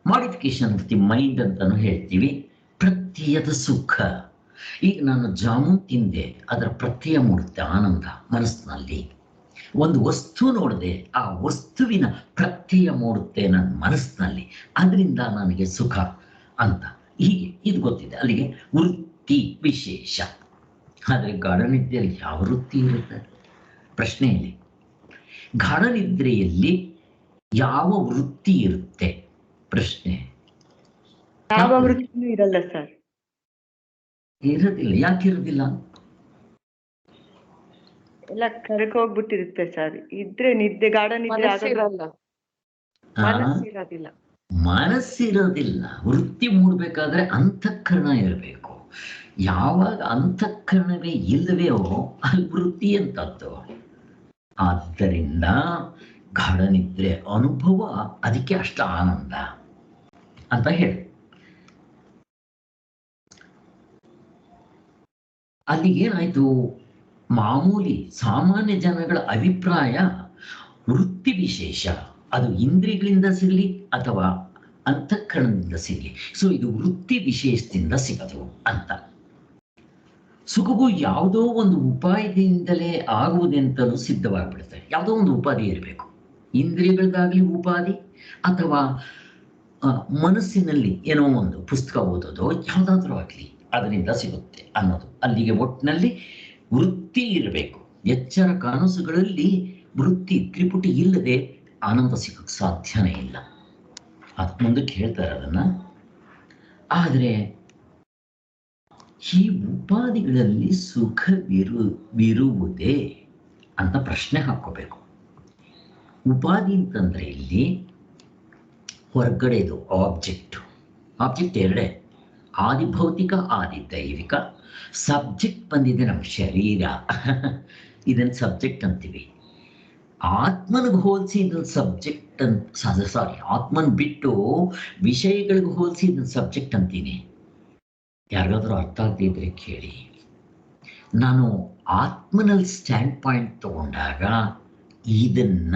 ಮಾಡಿಫಿಕೇಶನ್ ಆಫ್ ದಿ ಮೈಂಡ್ ಅಂತಾನು ಹೇಳ್ತೀವಿ. ಪ್ರತ್ಯಯದ ಸುಖ. ಈಗ ನಾನು ಜಾಮೂನ್ ತಿಂದೆ, ಅದರ ಪ್ರತ್ಯಯ ಮೂಡುತ್ತೆ ಆನಂದ ಮನಸ್ಸಿನಲ್ಲಿ. ಒಂದು ವಸ್ತು ನೋಡಿದೆ, ಆ ವಸ್ತುವಿನ ಪ್ರತ್ಯಯ ಮೂಡುತ್ತೆ ನನ್ನ ಮನಸ್ಸಿನಲ್ಲಿ, ಅದರಿಂದ ನನಗೆ ಸುಖ ಅಂತ. ಹೀಗೆ ಇದು ಗೊತ್ತಿದೆ. ಅಲ್ಲಿಗೆ ವೃತ್ತಿ ವಿಶೇಷ. ಆದರೆ ಗಾಢ ನಿದ್ರೆಯಲ್ಲಿ ಯಾವ ವೃತ್ತಿ ಇರುತ್ತೆ? ಪ್ರಶ್ನೆಯಲ್ಲಿ ಗಾಢ ನಿದ್ರೆಯಲ್ಲಿ ಯಾವ ವೃತ್ತಿ ಇರುತ್ತೆ? ಪ್ರಶ್ನೆ. ಯಾವ ವೃತ್ತಿನೂ ಇರಲ್ಲ ಸರ್. ಇರೋದಿಲ್ಲ. ಯಾಕೆ ಇರೋದಿಲ್ಲ? ಎಲ್ಲ ಕರ್ಕೋಗ್ಬಿಟ್ಟಿರುತ್ತೆ ಸರ್. ಇದ್ರೆ ನಿದ್ದೆ, ಗಾಢ ನಿದ್ದೆ ಮನಸ್ಸಿರೋದಿಲ್ಲ. ವೃತ್ತಿ ಮೂಡ್ಬೇಕಾದ್ರೆ ಅಂತಃಕರಣ ಇರಬೇಕು. ಯಾವಾಗ ಅಂತಃಕರಣವೇ ಇಲ್ಲವೆಯೋ ಅಲ್ಲಿ ವೃತ್ತಿ ಅಂತದ್ದು. ಆದ್ದರಿಂದ ಗಾಢ ನಿದ್ರೆ ಅನುಭವ, ಅದಕ್ಕೆ ಅಷ್ಟ ಆನಂದ ಅಂತ ಹೇಳಿ ಅಲ್ಲಿಗೇನಾಯ್ತು? ಮಾಮೂಲಿ ಸಾಮಾನ್ಯ ಜನಗಳ ಅಭಿಪ್ರಾಯ ವೃತ್ತಿ ವಿಶೇಷ, ಅದು ಇಂದ್ರಿಯಗಳಿಂದ ಸಿಗಲಿ ಅಥವಾ ಅಂತಃಕರಣದಿಂದ ಸಿಗಲಿ, ಸೊ ಇದು ವೃತ್ತಿ ವಿಶೇಷದಿಂದ ಸಿಗದು ಅಂತ. ಸುಖವು ಯಾವುದೋ ಒಂದು ಉಪಾಯದಿಂದಲೇ ಆಗುವುದೆಂತಲೂ ಸಿದ್ಧವಾಗಿಬಿಡುತ್ತೆ. ಯಾವುದೋ ಒಂದು ಉಪಾಧಿ ಇರಬೇಕು. ಇಂದ್ರಿಯಗಳಿಗಾಗಲಿ ಉಪಾಧಿ, ಅಥವಾ ಮನಸ್ಸಿನಲ್ಲಿ ಏನೋ ಒಂದು ಪುಸ್ತಕ ಓದೋದು, ಯಾವುದಾದ್ರೂ ಆಗಲಿ ಅದರಿಂದ ಸಿಗುತ್ತೆ ಅನ್ನೋದು. ಅಲ್ಲಿಗೆ ಒಟ್ಟಿನಲ್ಲಿ ವೃತ್ತಿ ಇರಬೇಕು. ಎಚ್ಚರ ಕನಸುಗಳಲ್ಲಿ ವೃತ್ತಿ ತ್ರಿಪುಟಿ ಇಲ್ಲದೆ ಆನಂದ ಸಿಗೋಕ್ಕೆ ಸಾಧ್ಯನೇ ಇಲ್ಲ. ಅದು ಮುಂದಕ್ಕೆ ಹೇಳ್ತಾರೆ ಅದನ್ನ. ಆದರೆ ಈ ಉಪಾಧಿಗಳಲ್ಲಿ ಸುಖವಿರುವುದೇ ಅಂತ ಪ್ರಶ್ನೆ ಹಾಕೋಬೇಕು. ಉಪಾಧಿ ಅಂತಂದ್ರೆ ಇಲ್ಲಿ ಹೊರಗಡೆದು ಆಬ್ಜೆಕ್ಟ್ ಎರಡೇ, ಆದಿಭೌತಿಕ ಆದಿ ದೈವಿಕ. ಸಬ್ಜೆಕ್ಟ್ ಬಂದಿದೆ ನಮ್ಮ ಶರೀರ, ಇದನ್ನು ಸಬ್ಜೆಕ್ಟ್ ಅಂತೀವಿ. ಆತ್ಮನಿಗೆ ಹೋಲಿಸಿ ಇದನ್ನು ಸಬ್ಜೆಕ್ಟ್ ಆತ್ಮನ್ ಬಿಟ್ಟು ವಿಷಯಗಳಿಗೆ ಹೋಲಿಸಿ ಇದನ್ನು ಸಬ್ಜೆಕ್ಟ್ ಅಂತೀನಿ. ಯಾರಿಗಾದ್ರೂ ಅರ್ಥ ಆಗದಿದ್ರೆ ಕೇಳಿ. ನಾನು ಆತ್ಮನಲ್ಲಿ ಸ್ಟ್ಯಾಂಡ್ ಪಾಯಿಂಟ್ ತಗೊಂಡಾಗ ಇದನ್ನ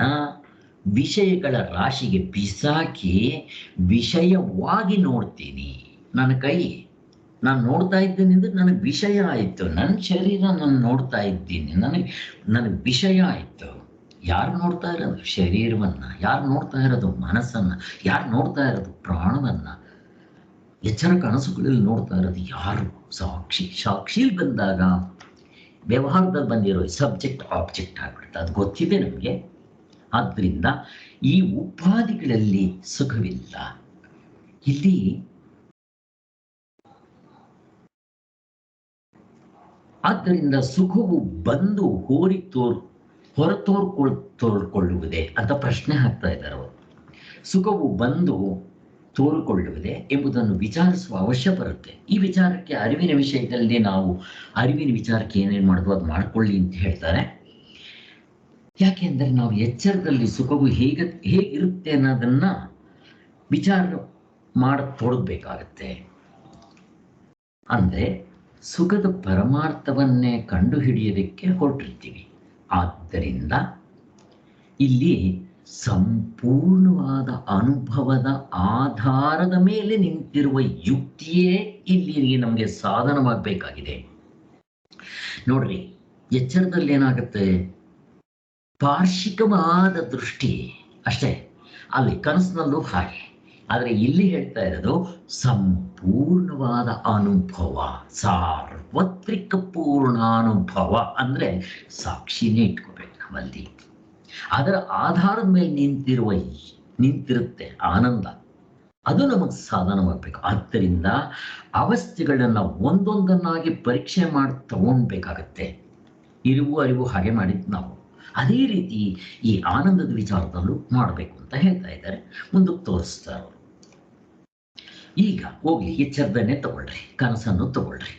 ವಿಷಯಗಳ ರಾಶಿಗೆ ಬಿಸಾಕಿ ವಿಷಯವಾಗಿ ನೋಡ್ತೀನಿ. ನನ್ನ ಕೈ ನಾನು ನೋಡ್ತಾ ಇದ್ದೀನಿ ಅಂದ್ರೆ ನನಗೆ ವಿಷಯ ಆಯಿತು. ನನ್ನ ಶರೀರ ನಾನು ನೋಡ್ತಾ ಇದ್ದೀನಿ, ನನಗೆ ವಿಷಯ ಆಯಿತು. ಯಾರು ನೋಡ್ತಾ ಇರೋದು? ಶರೀರವನ್ನ. ಯಾರು ನೋಡ್ತಾ ಇರೋದು? ಮನಸ್ಸನ್ನ. ಯಾರು ನೋಡ್ತಾ ಇರೋದು? ಪ್ರಾಣವನ್ನ. ಎಚ್ಚರ ಕನಸುಗಳಲ್ಲಿ ನೋಡ್ತಾ ಇರೋದು ಯಾರು? ಸಾಕ್ಷಿಲಿ ಬಂದಾಗ ವ್ಯವಹಾರದಲ್ಲಿ ಬಂದಿರೋ ಸಬ್ಜೆಕ್ಟ್ ಆಬ್ಜೆಕ್ಟ್ ಆಗ್ಬಿಡುತ್ತೆ, ಅದು ಗೊತ್ತಿದೆ ನಮಗೆ. ಆದ್ದರಿಂದ ಈ ಉಪಾಧಿಗಳಲ್ಲಿ ಸುಖವಿಲ್ಲ. ಇಲ್ಲಿ ಆದ್ದರಿಂದ ಸುಖವು ಬಂದು ತೋರ್ಕೊಳ್ಳುವುದೇ ಅಂತ ಪ್ರಶ್ನೆ ಹಾಕ್ತಾ ಇದ್ದಾರೆ ಅವರು. ಸುಖವು ಬಂದು ತೋರಿಕೊಳ್ಳುವುದೇ ಎಂಬುದನ್ನು ವಿಚಾರಿಸುವ ಅವಶ್ಯ ಬರುತ್ತೆ. ಈ ವಿಚಾರಕ್ಕೆ ಅರಿವಿನ ವಿಷಯದಲ್ಲಿ ನಾವು ಅರಿವಿನ ವಿಚಾರಕ್ಕೆ ಏನೇನು ಮಾಡೋದು ಅದು ಮಾಡ್ಕೊಳ್ಳಿ ಅಂತ ಹೇಳ್ತಾರೆ. ಯಾಕೆಂದರೆ ನಾವು ಎಚ್ಚರದಲ್ಲಿ ಸುಖವು ಹೇಗಿರುತ್ತೆ ಅನ್ನೋದನ್ನ ವಿಚಾರ ತೊಡಗಬೇಕಾಗತ್ತೆ. ಅಂದರೆ ಸುಖದ ಪರಮಾರ್ಥವನ್ನೇ ಕಂಡುಹಿಡಿಯೋದಕ್ಕೆ ಹೊರಟಿರ್ತೀವಿ. ಆದ್ದರಿಂದ ಇಲ್ಲಿ ಸಂಪೂರ್ಣವಾದ ಅನುಭವದ ಆಧಾರದ ಮೇಲೆ ನಿಂತಿರುವ ಯುಕ್ತಿಯೇ ಇಲ್ಲಿ ನಮಗೆ ಸಾಧನವಾಗಬೇಕಾಗಿದೆ. ನೋಡ್ರಿ, ಎಚ್ಚರದಲ್ಲಿ ಏನಾಗುತ್ತೆ, ಪಾರ್ಶ್ವಿಕವಾದ ದೃಷ್ಟಿ ಅಷ್ಟೇ, ಅಲ್ಲಿ ಕನಸಿನಲ್ಲೂ ಹಾಗೆ. ಆದರೆ ಇಲ್ಲಿ ಹೇಳ್ತಾ ಇರೋದು ಸಂಪೂರ್ಣವಾದ ಅನುಭವ, ಸಾರ್ವತ್ರಿಕ ಪೂರ್ಣಾನುಭವ. ಅಂದರೆ ಸಾಕ್ಷಿನೇ ಇಟ್ಕೋಬೇಕು ನಾವಲ್ಲಿ. ಅದರ ಆಧಾರದ ಮೇಲೆ ನಿಂತಿರುತ್ತೆ ಆನಂದ, ಅದು ನಮಗೆ ಸಾಧನವಾಗಬೇಕು. ಆದ್ದರಿಂದ ಅವಸ್ಥೆಗಳನ್ನು ಒಂದೊಂದನ್ನಾಗಿ ಪರೀಕ್ಷೆ ಮಾಡಿ ತಗೊಳ್ಬೇಕಾಗತ್ತೆ. ಇರುವು ಅರಿವು ಹಾಗೆ ಮಾಡಿದ್ದು ನಾವು. ಅದೇ ರೀತಿ ಈ ಆನಂದದ ವಿಚಾರದಲ್ಲೂ ಮಾಡಬೇಕು ಅಂತ ಹೇಳ್ತಾ ಇದ್ದಾರೆ, ಮುಂದಕ್ಕೆ ತೋರಿಸ್ತಾರೆ ಅವರು. ಈಗ ಹೋಗ್ಲಿ, ಎಚ್ಚರದನ್ನೇ ತಗೊಳ್ರಿ, ಕನಸನ್ನು ತಗೊಳ್ರಿ.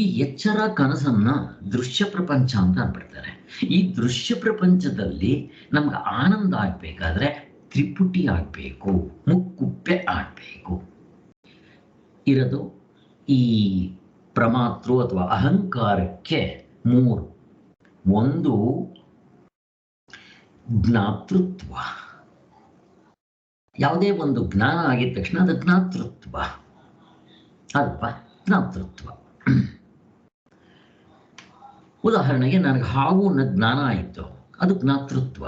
ಈ ಎಚ್ಚರ ಕನಸನ್ನ ದೃಶ್ಯ ಪ್ರಪಂಚ ಅಂತ ಅನ್ಬಿಡ್ತಾರೆ. ಈ ದೃಶ್ಯ ಪ್ರಪಂಚದಲ್ಲಿ ನಮ್ಗೆ ಆನಂದ ಆಗ್ಬೇಕಾದ್ರೆ ತ್ರಿಪುಟಿ ಆಗ್ಬೇಕು, ಮುಕ್ಕುಪ್ಪೆ ಆಗ್ಬೇಕು. ಇರೋದು ಈ ಪ್ರಮಾತೃ ಅಥವಾ ಅಹಂಕಾರಕ್ಕೆ ಮೂರು. ಒಂದು ಜ್ಞಾತೃತ್ವ. ಯಾವುದೇ ಒಂದು ಜ್ಞಾನ ಆಗಿದ ತಕ್ಷಣ ಅದು ಜ್ಞಾತೃತ್ವ ಅಲ್ವಾ? ಜ್ಞಾತೃತ್ವ. ಉದಾಹರಣೆಗೆ ನನಗೆ ಹಾವು ಅನ್ನೋ ಜ್ಞಾನ ಆಯಿತು, ಅದು ಜ್ಞಾತೃತ್ವ.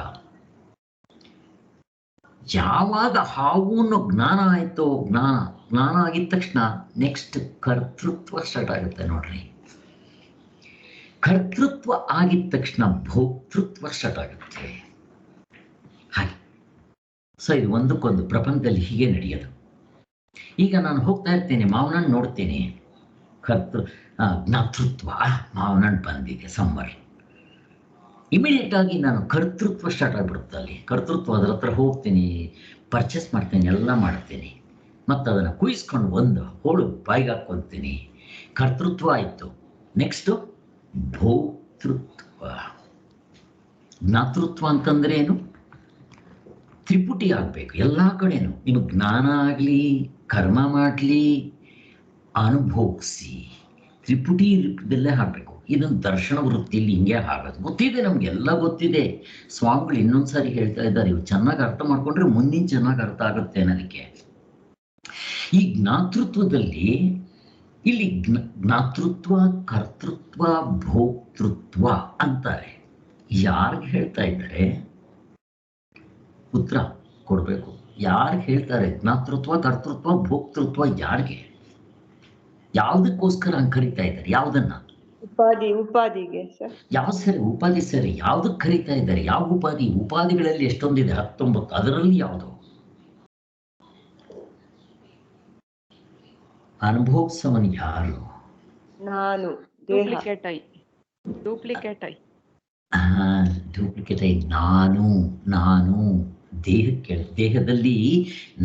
ಯಾವಾಗ ಹಾವು ಅನ್ನೋ ಜ್ಞಾನ ಆಯಿತೋ, ಜ್ಞಾನ ಆಗಿದ ತಕ್ಷಣ ನೆಕ್ಸ್ಟ್ ಕರ್ತೃತ್ವ ಸ್ಟಾರ್ಟ್ ಆಗುತ್ತೆ. ನೋಡ್ರಿ, ಕರ್ತೃತ್ವ ಆಗಿದ ತಕ್ಷಣ ಭೋಕ್ತೃತ್ವ ಸ್ಟಾರ್ಟ್ ಆಗುತ್ತೆ. ಹಾಗೆ ಸೊ ಇದು ಒಂದಕ್ಕೊಂದು ಪ್ರಪಂಚದಲ್ಲಿ ಹೀಗೆ ನಡೆಯೋದು. ಈಗ ನಾನು ಹೋಗ್ತಾ ಇರ್ತೇನೆ, ಮಾವನಣ್ಣು ನೋಡ್ತೇನೆ, ಜ್ಞಾತೃತ್ವ, ಮಾವನಣ್ಣು ಬಂದಿದೆ ಸಮ್ಮರ್. ಇಮಿಡಿಯೇಟ್ ಆಗಿ ನಾನು ಕರ್ತೃತ್ವ ಸ್ಟಾರ್ಟ್ ಆಗಿಬಿಡುತ್ತೆ ಅಲ್ಲಿ. ಕರ್ತೃತ್ವ, ಅದರ ಹತ್ರ ಹೋಗ್ತೀನಿ, ಪರ್ಚೇಸ್ ಮಾಡ್ತೀನಿ, ಎಲ್ಲ ಮಾಡ್ತೀನಿ, ಮತ್ತು ಅದನ್ನು ಕುಯಿಸ್ಕೊಂಡು ಒಂದು ಹೋಳು ಬಾಯಿಗೆ ಹಾಕ್ಕೊಳ್ತೀನಿ. ಕರ್ತೃತ್ವ ಆಯಿತು. ನೆಕ್ಸ್ಟು ಭೋಕ್ತೃತ್ವ. ಜ್ಞಾತೃತ್ವ ಅಂತಂದ್ರೆ ಏನು? ತ್ರಿಪುಟಿ ಆಗಬೇಕು ಎಲ್ಲ ಕಡೆನೂ. ನಿಮಗೆ ಜ್ಞಾನ ಆಗಲಿ, ಕರ್ಮ ಮಾಡಲಿ, ಅನುಭವಿಸಿ ತ್ರಿಪುಟಿ ರೂಪದಲ್ಲೇ ಹಾಕಬೇಕು. ಇದನ್ನು ದರ್ಶನ ವೃತ್ತಿಯಲ್ಲಿ ಹಿಂಗೆ ಆಗೋದು ಗೊತ್ತಿದೆ, ನಮಗೆಲ್ಲ ಗೊತ್ತಿದೆ. ಸ್ವಾಮಿಗಳು ಇನ್ನೊಂದ್ಸಾರಿ ಹೇಳ್ತಾ ಇದ್ದಾರೆ, ಇವು ಚೆನ್ನಾಗಿ ಅರ್ಥ ಮಾಡ್ಕೊಂಡ್ರೆ ಮುಂದಿನ ಚೆನ್ನಾಗಿ ಅರ್ಥ ಆಗುತ್ತೆ ಅನ್ನೋದಕ್ಕೆ. ಈ ಜ್ಞಾತೃತ್ವದಲ್ಲಿ ಇಲ್ಲಿ ಜ್ಞಾತೃತ್ವ, ಕರ್ತೃತ್ವ, ಭೋಕ್ತೃತ್ವ ಅಂತಾರೆ. ಯಾರಿಗೆ ಹೇಳ್ತಾ ಇದ್ದಾರೆ? ಉತ್ತರ ಕೊಡಬೇಕು. ಯಾರಿಗೆ ಹೇಳ್ತಾರೆ ಜ್ಞಾತೃತ್ವ, ಕರ್ತೃತ್ವ, ಭೋಕ್ತೃತ್ವ? ಯಾರಿಗೆ, ಯಾವುದಕ್ಕೋಸ್ಕರ ಹಂಗೆ ಕರಿತಾ ಇದ್ದಾರೆ? ಯಾವುದನ್ನ? ಉಪಾಧಿಗೆ ಸರ್. ಯಾವ ಸರಿ ಉಪಾಧಿ ಸರಿ, ಯಾವುದಕ್ಕೆ ಕರಿತಾ ಇದ್ದಾರೆ? ಯಾವ ಉಪಾಧಿ? ಉಪಾಧಿಗಳಲ್ಲಿ ಎಷ್ಟೊಂದಿದೆ? 19. ಅದರಲ್ಲಿ ಯಾವುದು? ಅನುಭವಿಸವನು ಯಾರು? ನಾನು. Duplicate I. Duplicate I. ನಾನು ದೇಹದಲ್ಲಿ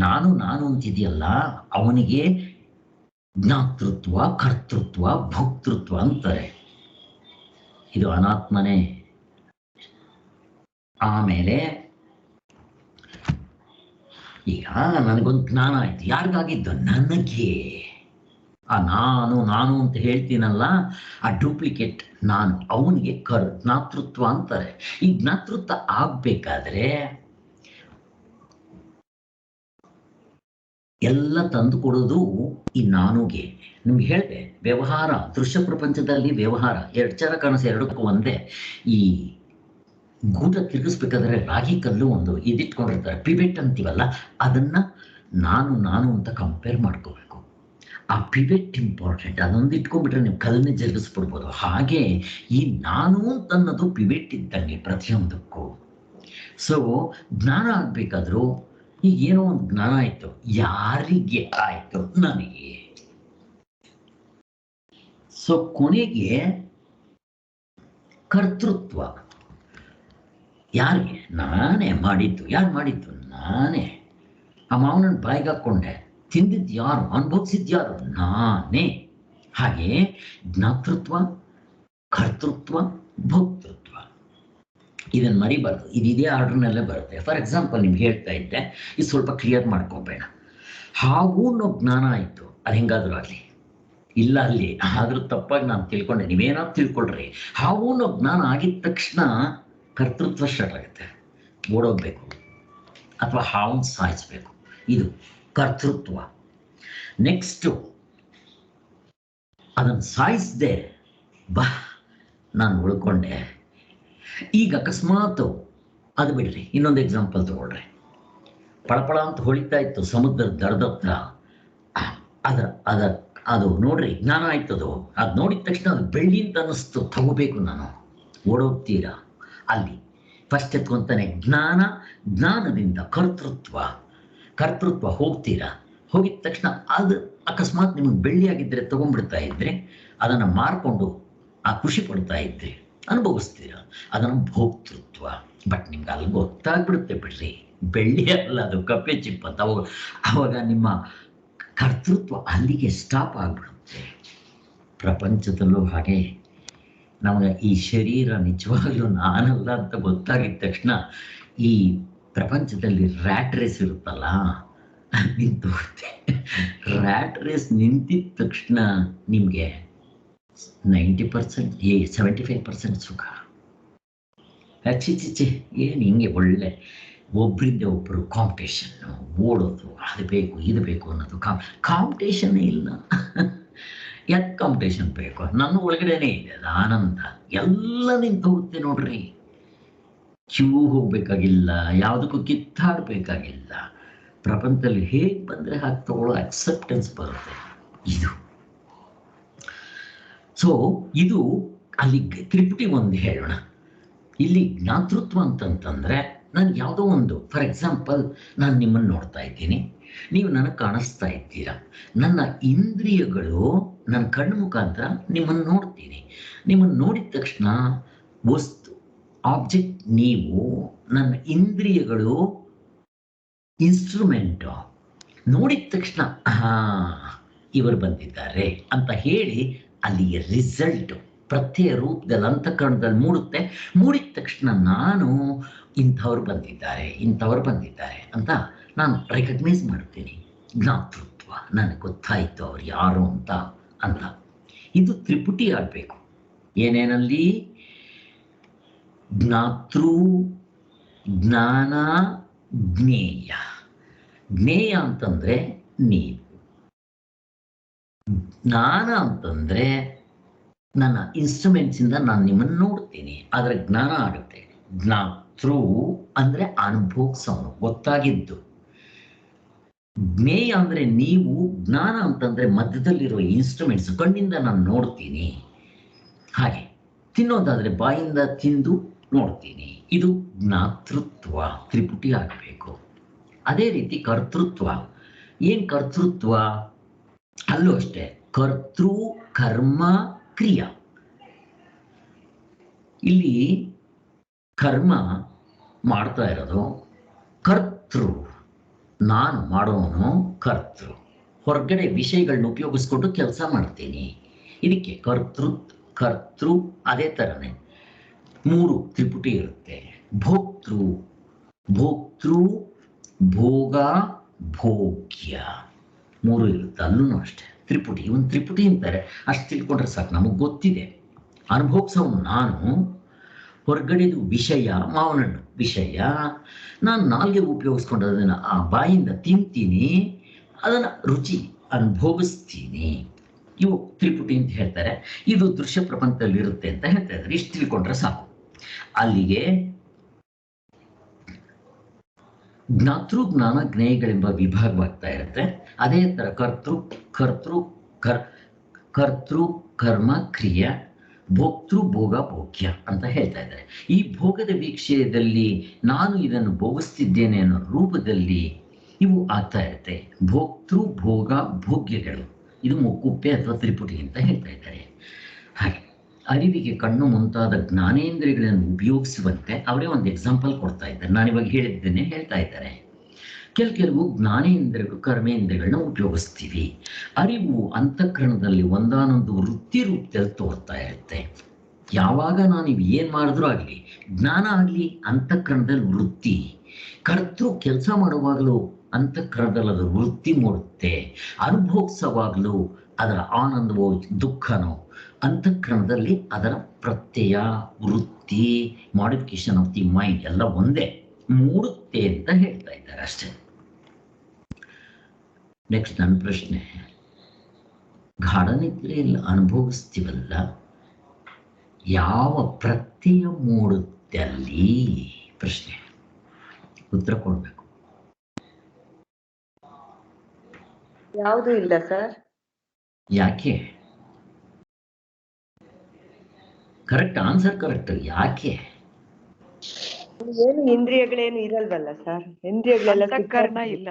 ನಾನು ಅಂತಿದೆಯಲ್ಲ, ಅವನಿಗೆ ಜ್ಞಾತೃತ್ವ, ಕರ್ತೃತ್ವ, ಭೋಕ್ತೃತ್ವ ಅಂತಾರೆ. ಇದು ಅನಾತ್ಮನೇ. ಆಮೇಲೆ ಈಗ ನನಗೊಂದು ಜ್ಞಾನ ಆಯ್ತು. ಯಾರಿಗಾಗಿದ್ದು? ನನಗೆ. ಆ ನಾನು ಅಂತ ಹೇಳ್ತೀನಲ್ಲ, ಆ ಡೂಪ್ಲಿಕೇಟ್ ನಾನು, ಅವನಿಗೆ ಜ್ಞಾತೃತ್ವ ಅಂತಾರೆ. ಈ ಜ್ಞಾತೃತ್ವ ಆಗ್ಬೇಕಾದ್ರೆ ಎಲ್ಲ ತಂದು ಕೊಡೋದು ಈ ನಾನುಗೆ. ನಿಮ್ಗೆ ಹೇಳಿದೆ, ವ್ಯವಹಾರ, ದೃಶ್ಯ ಪ್ರಪಂಚದಲ್ಲಿ ವ್ಯವಹಾರ, ಎಚ್ಚರ ಕನಸು ಎರಡಕ್ಕೂ ಒಂದೇ. ಈ ಗೂಟ ತಿರುಗಿಸ್ಬೇಕಾದ್ರೆ ರಾಗಿ ಕಲ್ಲು ಒಂದು ಇದಿಟ್ಕೊಂಡಿರ್ತಾರೆ, ಪಿವೆಟ್ ಅಂತೀವಲ್ಲ, ಅದನ್ನ ನಾನು ಅಂತ ಕಂಪೇರ್ ಮಾಡ್ಕೋಬೇಕು. ಆ ಪಿವೆಟ್ ಇಂಪಾರ್ಟೆಂಟ್. ಅದೊಂದು ಇಟ್ಕೊಂಡ್ಬಿಟ್ರೆ ನೀವು ಕಲ್ಲನ್ನೇ ಜರುಗಿಸ್ಬಿಡ್ಬೋದು. ಹಾಗೆ ಈ ನಾನು ಅಂತನ್ನೋದು ಪಿವೆಟ್ ಇದ್ದಂಗೆ ಪ್ರತಿಯೊಂದಕ್ಕೂ. ಸೊ ಜ್ಞಾನ ಆಗ್ಬೇಕಾದ್ರೂ ಈಗ ಏನೋ ಒಂದು ಜ್ಞಾನ ಆಯ್ತು, ಯಾರಿಗೆ ಆಯ್ತು? ನನಗೆ. ಸೊ ಕೊನೆಗೆ ಕರ್ತೃತ್ವ ಯಾರಿಗೆ? ನಾನೇ ಮಾಡಿದ್ದು. ಯಾರು ಮಾಡಿದ್ದು? ನಾನೇ. ಆ ಮಾವನನ್ನು ಬಾಯಿಗೆ ಹಾಕ್ಕೊಂಡೆ, ತಿಂದಿದ್ದು ಯಾರು? ಅನುಭವಿಸಿದ್ದು ಯಾರು? ನಾನೇ. ಹಾಗೆ ಜ್ಞಾತೃತ್ವ, ಕರ್ತೃತ್ವ, ಭೋಕ್ತೃತ್ವ ಇದನ್ನು ಮರಿಬಾರ್ದು. ಇದೇ ಆರ್ಡರ್ನಲ್ಲೇ ಬರುತ್ತೆ. ಫಾರ್ ಎಕ್ಸಾಂಪಲ್ ನಿಮ್ಗೆ ಹೇಳ್ತಾ ಇದ್ದೆ, ಇದು ಸ್ವಲ್ಪ ಕ್ಲಿಯರ್ ಮಾಡ್ಕೋಬೇಡ. ಹಾವು ಅನ್ನೋ ಜ್ಞಾನ ಆಯಿತು, ಅದು ಹೆಂಗಾದ್ರೂ ಆಗಲಿ. ಇಲ್ಲ ಅಲ್ಲಿ ಆದರೂ ತಪ್ಪಾಗಿ ನಾನು ತಿಳ್ಕೊಂಡೆ, ನೀವೇನಾದ್ರು ತಿಳ್ಕೊಳ್ರಿ. ಹಾವು ಅನ್ನೋ ಜ್ಞಾನ ಆಗಿದ ತಕ್ಷಣ ಕರ್ತೃತ್ವ ಸ್ಟಾರ್ಟ್ ಆಗುತ್ತೆ. ಓಡೋಗ್ಬೇಕು ಅಥವಾ ಹಾವನ್ನು ಸಾಯಿಸ್ಬೇಕು, ಇದು ಕರ್ತೃತ್ವ. ನೆಕ್ಸ್ಟು ಅದನ್ನು ಸಾಯಿಸದೆ ಬಾ ನಾನು ಉಳ್ಕೊಂಡೆ. ಈಗ ಅಕಸ್ಮಾತ್ ಅದು ಬಿಡ್ರಿ, ಇನ್ನೊಂದು ಎಕ್ಸಾಂಪಲ್ ತಗೊಳ್ರಿ. ಪಳಪಳ ಅಂತ ಹೊಳಿತಾ ಇತ್ತು ಸಮುದ್ರದ ದಡದತ್ರ. ಅದು ನೋಡ್ರಿ ಜ್ಞಾನ ಆಯ್ತದು. ಅದು ನೋಡಿದ ತಕ್ಷಣ ಅದು ಬೆಳ್ಳಿ ಅಂತ ಅನ್ನಿಸ್ತು, ತಗೋಬೇಕು ನಾನು. ಓಡೋಗ್ತೀರಾ ಅಲ್ಲಿ. ಫಸ್ಟ್ ಎತ್ಕೊಂತಾನೆ ಜ್ಞಾನದಿಂದ ಕರ್ತೃತ್ವ ಹೋಗ್ತೀರಾ. ಹೋಗಿದ ತಕ್ಷಣ ಅದು ಅಕಸ್ಮಾತ್ ನಿಮಗೆ ಬೆಳ್ಳಿ ಆಗಿದ್ದರೆ ತಗೊಂಡ್ಬಿಡ್ತಾ ಇದ್ರೆ ಅದನ್ನು ಮಾರ್ಕೊಂಡು ಆ ಖುಷಿ ಪಡ್ತಾ ಇದ್ರಿ, ಅನುಭವಿಸ್ತೀರ. ಅದನ್ನು ಭೋಕ್ತೃತ್ವ. ಬಟ್ ನಿಮ್ಗೆ ಅಲ್ಲಿ ಗೊತ್ತಾಗ್ಬಿಡುತ್ತೆ ಬಿಡ್ರಿ, ಬೆಳ್ಳಿ ಅಲ್ಲ ಅದು, ಕಪ್ಪೆ ಚಿಪ್ ಅಂತ. ಅವಾಗ ನಿಮ್ಮ ಕರ್ತೃತ್ವ ಅಲ್ಲಿಗೆ ಸ್ಟಾಪ್ ಆಗ್ಬಿಡುತ್ತೆ. ಪ್ರಪಂಚದಲ್ಲೂ ಹಾಗೆ ನಮಗೆ ಈ ಶರೀರ ನಿಜವಾಗ್ಲೂ ನಾನಲ್ಲ ಅಂತ ಗೊತ್ತಾಗಿದ ತಕ್ಷಣ ಈ ಪ್ರಪಂಚದಲ್ಲಿ ರ್ಯಾಟ್ ರೇಸ್ ಇರುತ್ತಲ್ಲ, ನಿಂತೋಗುತ್ತೆ. ರ್ಯಾಟ್ ರೇಸ್ ನಿಂತಿದ ತಕ್ಷಣ ನಿಮಗೆ 90% 75% ಸುಖ. ಚಿಚ್ಚಿ ಏನು ಹಿಂಗೆ ಒಳ್ಳೆ ಒಬ್ಬರಿಂದ ಒಬ್ಬರು ಕಾಂಪಿಟೇಷನ್ನು, ಓಡೋದು, ಅದು ಬೇಕು ಇದು ಬೇಕು ಅನ್ನೋದು. ಕಾಂಪಿಟೇಷನ್ನೇ ಇಲ್ಲ. ಯಾಕೆ ಕಾಂಪಿಟೇಷನ್ ಬೇಕು? ನನ್ನ ಒಳಗಡೆನೇ ಇದೆ ಅದು ಆನಂದ. ಎಲ್ಲ ನಿಂತು ಹೋಗುತ್ತೆ ನೋಡ್ರಿ. ಕ್ಯೂ ಹೋಗ್ಬೇಕಾಗಿಲ್ಲ, ಯಾವುದಕ್ಕೂ ಕಿತ್ತಾಡಬೇಕಾಗಿಲ್ಲ. ಪ್ರಪಂಚದಲ್ಲಿ ಹೇಗೆ ಬಂದರೆ ಹಾಗೆ ತಗೊಳ್ಳೋ ಅಕ್ಸೆಪ್ಟೆನ್ಸ್ ಬರುತ್ತೆ. ಇದು ಅಲ್ಲಿ ತ್ರಿಪುಟಿ ಒಂದು ಹೇಳೋಣ. ಇಲ್ಲಿ ಜ್ಞಾತೃತ್ವ ಅಂತಂತಂದ್ರೆ ನನಗೆ ಯಾವುದೋ ಒಂದು, ಫಾರ್ ಎಕ್ಸಾಂಪಲ್ ನಾನು ನಿಮ್ಮನ್ನು ನೋಡ್ತಾ ಇದ್ದೀನಿ, ನೀವು ನನಗೆ ಕಾಣಿಸ್ತಾ ಇದ್ದೀರಾ. ನನ್ನ ಇಂದ್ರಿಯಗಳು ನನ್ನ ಕಣ್ಣು ಮುಖಾಂತರ ನಿಮ್ಮನ್ನು ನೋಡ್ತೀನಿ. ನಿಮ್ಮನ್ನು ನೋಡಿದ ತಕ್ಷಣ ವಸ್ತು, ಆಬ್ಜೆಕ್ಟ್ ನೀವು, ನನ್ನ ಇಂದ್ರಿಯಗಳು ಇನ್ಸ್ಟ್ರೂಮೆಂಟು. ನೋಡಿದ ತಕ್ಷಣ ಇವರು ಬಂದಿದ್ದಾರೆ ಅಂತ ಹೇಳಿ ಅಲ್ಲಿಗೆ ರಿಸಲ್ಟು ಪ್ರತ್ಯಯ ರೂಪದಲ್ಲಿ ಅಂತಃಕರಣದಲ್ಲಿ ಮೂಡುತ್ತೆ. ಮೂಡಿದ ತಕ್ಷಣ ನಾನು ಇಂಥವ್ರು ಬಂದಿದ್ದಾರೆ ಅಂತ ನಾನು ರೆಕಗ್ನೈಸ್ ಮಾಡ್ತೀನಿ. ಜ್ಞಾತೃತ್ವ, ನನಗೆ ಗೊತ್ತಾಯಿತು ಅವ್ರು ಯಾರು ಅಂತ. ಇದು ತ್ರಿಪುಟಿ ಆಗಬೇಕು. ಏನೇನಲ್ಲಿ? ಜ್ಞಾತೃ, ಜ್ಞಾನ, ಜ್ಞೇಯ. ಜ್ಞೇಯ ಅಂತಂದ್ರೆ ನೀವು, ಜ್ಞಾನ ಅಂತಂದ್ರೆ ನನ್ನ ಇನ್ಸ್ಟ್ರೂಮೆಂಟ್ಸಿಂದ ನಾನು ನಿಮ್ಮನ್ನು ನೋಡ್ತೀನಿ, ಆದರೆ ಜ್ಞಾನ ಆಗುತ್ತೆ. ಜ್ಞಾತೃ ಅಂದರೆ ಅನುಭೋಗಿಸೋನು, ಗೊತ್ತಾಗಿದ್ದು. ಜ್ಞೇಯ ಅಂದರೆ ನೀವು, ಜ್ಞಾನ ಅಂತಂದರೆ ಮಧ್ಯದಲ್ಲಿರೋ ಇನ್ಸ್ಟ್ರೂಮೆಂಟ್ಸ್, ಕಣ್ಣಿಂದ ನಾನು ನೋಡ್ತೀನಿ. ಹಾಗೆ ತಿನ್ನೋದಾದರೆ ಬಾಯಿಂದ ತಿಂದು ನೋಡ್ತೀನಿ. ಇದು ಜ್ಞಾತೃತ್ವ, ತ್ರಿಪುಟಿ ಆಗಬೇಕು. ಅದೇ ರೀತಿ ಕರ್ತೃತ್ವ. ಏನು ಕರ್ತೃತ್ವ? ಅಲ್ಲೂ ಅಷ್ಟೇ, ಕರ್ತೃ, ಕರ್ಮ, ಕ್ರಿಯಾ. ಇಲ್ಲಿ ಕರ್ಮ ಮಾಡ್ತಾ ಇರೋದು ಕರ್ತೃ, ನಾನು ಮಾಡೋನು ಕರ್ತೃ. ಹೊರಗಡೆ ವಿಷಯಗಳನ್ನ ಉಪಯೋಗಿಸ್ಕೊಂಡು ಕೆಲಸ ಮಾಡ್ತೀನಿ. ಇದಕ್ಕೆ ಕರ್ತೃ. ಅದೇ ಥರನೇ 3 ತ್ರಿಪುಟಿ ಇರುತ್ತೆ. ಭೋಕ್ತೃ, ಭೋಗ, ಭೋಗ್ಯ 3 ಇರುತ್ತೆ. ಅಲ್ಲೂ ಅಷ್ಟೇ ತ್ರಿಪುಟಿ. ಒಂದು ತ್ರಿಪುಟಿ ಅಂತಾರೆ, ಅಷ್ಟು ತಿಳ್ಕೊಂಡ್ರೆ ಸಾಕು. ನಮಗೆ ಗೊತ್ತಿದೆ, ಅನುಭೋಗಿಸೋನು ನಾನು, ಹೊರಗಡೆದು ವಿಷಯ, ಮಾವನಣ್ಣು ವಿಷಯ. ನಾನು ನಾಲ್ಗೆ ಉಪಯೋಗಿಸ್ಕೊಂಡು ಅದನ್ನು ಆ ಬಾಯಿಂದ ತಿಂತೀನಿ, ಅದನ್ನು ರುಚಿ ಅನುಭೋಗಿಸ್ತೀನಿ. ಇವು ತ್ರಿಪುಟಿ ಅಂತ ಹೇಳ್ತಾರೆ. ಇದು ದೃಶ್ಯ ಪ್ರಪಂಚದಲ್ಲಿ ಇರುತ್ತೆ ಅಂತ ಹೇಳ್ತಾ ಇದ್ದಾರೆ. ಇಷ್ಟು ತಿಳ್ಕೊಂಡ್ರೆ ಸಾಕು. ಅಲ್ಲಿಗೆ ಜ್ಞಾತೃ ಜ್ಞಾನ ಜ್ಞೇಯಗಳೆಂಬ ವಿಭಾಗವಾಗ್ತಾ ಇರುತ್ತೆ. ಅದೇ ತರ ಕರ್ತೃ ಕರ್ತೃ ಕರ್ತೃ ಕರ್ಮ ಕ್ರಿಯೆ, ಭೋಕ್ತೃ ಭೋಗ ಭೋಗ್ಯ ಅಂತ ಹೇಳ್ತಾ ಇದ್ದಾರೆ. ಈ ಭೋಗದ ವಿಷಯದಲ್ಲಿ ನಾನು ಇದನ್ನು ಭೋಗಿಸ್ತಿದ್ದೇನೆ ಅನ್ನೋ ರೂಪದಲ್ಲಿ ಇವು ಆಗ್ತಾ ಇರುತ್ತೆ. ಭೋಕ್ತೃ ಭೋಗ ಭೋಗ್ಯಗಳು, ಇದು ಮುಕ್ಕುಪ್ಪೆ ಅಥವಾ ತ್ರಿಪುಟಿ ಅಂತ ಹೇಳ್ತಾ ಇದ್ದಾರೆ. ಹಾಗೆ ಅರಿವಿಗೆ ಕಣ್ಣು ಮುಂತಾದ ಜ್ಞಾನೇಂದ್ರಿಯಗಳನ್ನು ಉಪಯೋಗಿಸುವಂತೆ ಅವರೇ ಒಂದು ಎಕ್ಸಾಂಪಲ್ ಕೊಡ್ತಾ ಇದ್ದಾರೆ. ನಾನಿವಾಗ ಹೇಳಿದ್ದೇನೆ ಹೇಳ್ತಾ ಇದ್ದಾರೆ. ಕೆಲವು ಜ್ಞಾನೇಂದ್ರಿಯಗಳು ಕರ್ಮೇಂದ್ರಿಯಗಳನ್ನ ಉಪಯೋಗಿಸ್ತೀವಿ. ಅರಿವು ಅಂತಃಕರಣದಲ್ಲಿ ಒಂದಾನೊಂದು ವೃತ್ತಿ ರೂಪದಲ್ಲಿ ತೋರ್ತಾ ಇರುತ್ತೆ. ಯಾವಾಗ ನೀವು ಏನ್ ಮಾಡಿದ್ರೂ ಆಗ್ಲಿ, ಜ್ಞಾನ ಆಗ್ಲಿ ಅಂತಃಕರಣದಲ್ಲಿ ವೃತ್ತಿ, ಕರ್ತೃ ಕೆಲಸ ಮಾಡುವಾಗಲೂ ಅಂತಃಕರಣದಲ್ಲಿ ಅದರ ವೃತ್ತಿ ಮೂಡುತ್ತೆ. ಅನುಭೋಗಿಸುವಾಗಲೂ ಅದರ ಆನಂದವೋ ದುಃಖನೋ ಅಂತಃಕರಣದಲ್ಲಿ ಅದರ ಪ್ರತ್ಯಯ ವೃತ್ತಿ ಮಾಡಿಫಿಕೇಶನ್ ಆಫ್ ದಿ ಮೈಂಡ್ ಎಲ್ಲ ಒಂದೇ ಮೂಡುತ್ತೆ ಅಂತ ಹೇಳ್ತಾ ಇದ್ದಾರೆ ಅಷ್ಟೇ. ನೆಕ್ಸ್ಟ್ ನನ್ನ ಪ್ರಶ್ನೆ, ಗಾಢನಿದ್ರೆಯಲ್ಲಿ ಅನುಭವಿಸ್ತೀವಲ್ಲ, ಯಾವ ಪ್ರತ್ಯಯ ಮೂಡುತ್ತೆ ಅಲ್ಲಿ? ಪ್ರಶ್ನೆ, ಉತ್ತರ ಕೊಡ್ಬೇಕು. ಯಾವುದು ಇಲ್ಲ ಸರ್. ಯಾಕೆ? Correct answer, correct. ಯಾಕೆ? ಏನು ಇಂದ್ರಿಯಗಳೇನು ಇರಲ್ವಲ್ಲ ಸರ್. ಇಂದ್ರಿಯಗಳೆಲ್ಲ ಅಂತಃಕರಣ ಇಲ್ಲ,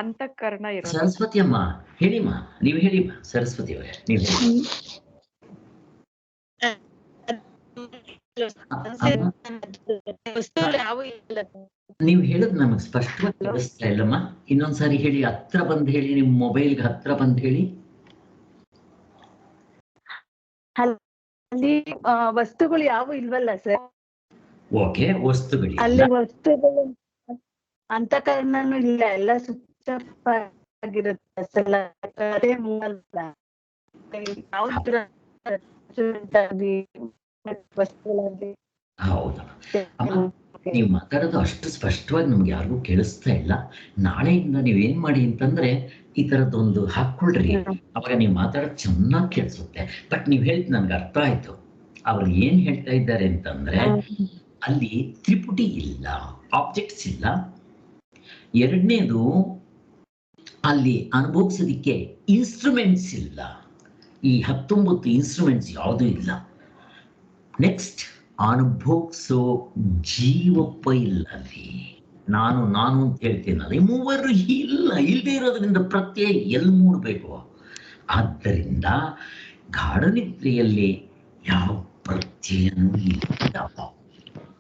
ಅಂತಃಕರಣ ಇರೋದು. ಸರಸ್ವತಿ ಅಮ್ಮ ಹೇಳಿಮ್ಮ, ನೀವು ಹೇಳಿಮ್ಮ. ಸರಸ್ವತಿ ಅವರೇ ನೀವು ಹೇಳಿ. ನೀವು ಹೇಳೋದು ನಮಗೆ ಸ್ಪಷ್ಟವಾಗಿ ಕೇಳಿಸ್ತಾ ಇಲ್ಲಮ್ಮ. ಇನ್ನೊಂದ್ಸಾರಿ ಹೇಳಿ, ಹತ್ರ ಬಂದು ಹೇಳಿ, ನಿಮ್ ಮೊಬೈಲ್ಗೆ ಹತ್ರ ಬಂದು ಹೇಳಿ. ಅಲ್ಲಿ ವಸ್ತುಗಳು ಯಾವ ಇಲ್ವಲ್ಲ ಸರ್. ಓಕೆ, ವಸ್ತುಗಳು ಅಲ್ಲಿ ವಸ್ತುಗಳು ಅಂತಃಕರಣನೂ ಇಲ್ಲ, ಎಲ್ಲ ಸ್ವಿಚ್ ಆಗಿರುತ್ತೆ. ವಸ್ತುಗಳಾಗಿ ಹೌದು. ನೀವು ಮಾತಾಡೋದು ಅಷ್ಟು ಸ್ಪಷ್ಟವಾಗಿ ನಮ್ಗೆ ಯಾರಿಗೂ ಕೇಳಿಸ್ತಾ ಇಲ್ಲ. ನಾಳೆಯಿಂದ ನೀವೇನ್ ಮಾಡಿ ಅಂತಂದ್ರೆ ಈ ತರದೊಂದು ಹಾಕೊಳ್ರಿ, ಅವಾಗ ನೀವು ಮಾತಾಡೋದು ಚೆನ್ನಾಗಿ ಕೇಳಿಸುತ್ತೆ. ಬಟ್ ನೀವ್ ಹೇಳಿದ್ ನನ್ಗೆ ಅರ್ಥ ಆಯ್ತು. ಅವ್ರು ಏನ್ ಹೇಳ್ತಾ ಇದ್ದಾರೆ ಅಂತಂದ್ರೆ, ಅಲ್ಲಿ ತ್ರಿಪುಟಿ ಇಲ್ಲ, ಆಬ್ಜೆಕ್ಟ್ಸ್ ಇಲ್ಲ. ಎರಡನೇದು, ಅಲ್ಲಿ ಅನುಭವಿಸೋದಿಕ್ಕೆ ಇನ್ಸ್ಟ್ರೂಮೆಂಟ್ಸ್ ಇಲ್ಲ. ಈ 19 ಇನ್ಸ್ಟ್ರೂಮೆಂಟ್ಸ್ ಯಾವುದೂ ಇಲ್ಲ. ನೆಕ್ಸ್ಟ್, ಅನುಭವಿಸೋ ಜೀವಪ್ಪ ಇಲ್ಲ ಅಲ್ಲಿ. ನಾನು ಅಂತ ಹೇಳ್ತೀನಲ್ಲ, ಈ ಮೂವರು ಇಲ್ಲದೆ ಇರೋದ್ರಿಂದ ಪ್ರತ್ಯಯ ಎಲ್ಲಿ ಮೂಡಬೇಕು? ಆದ್ದರಿಂದ ಗಾಢನಿದ್ರೆಯಲ್ಲಿ ಯಾವ ಪ್ರತ್ಯಯನೂ ಇಲ್ಲ.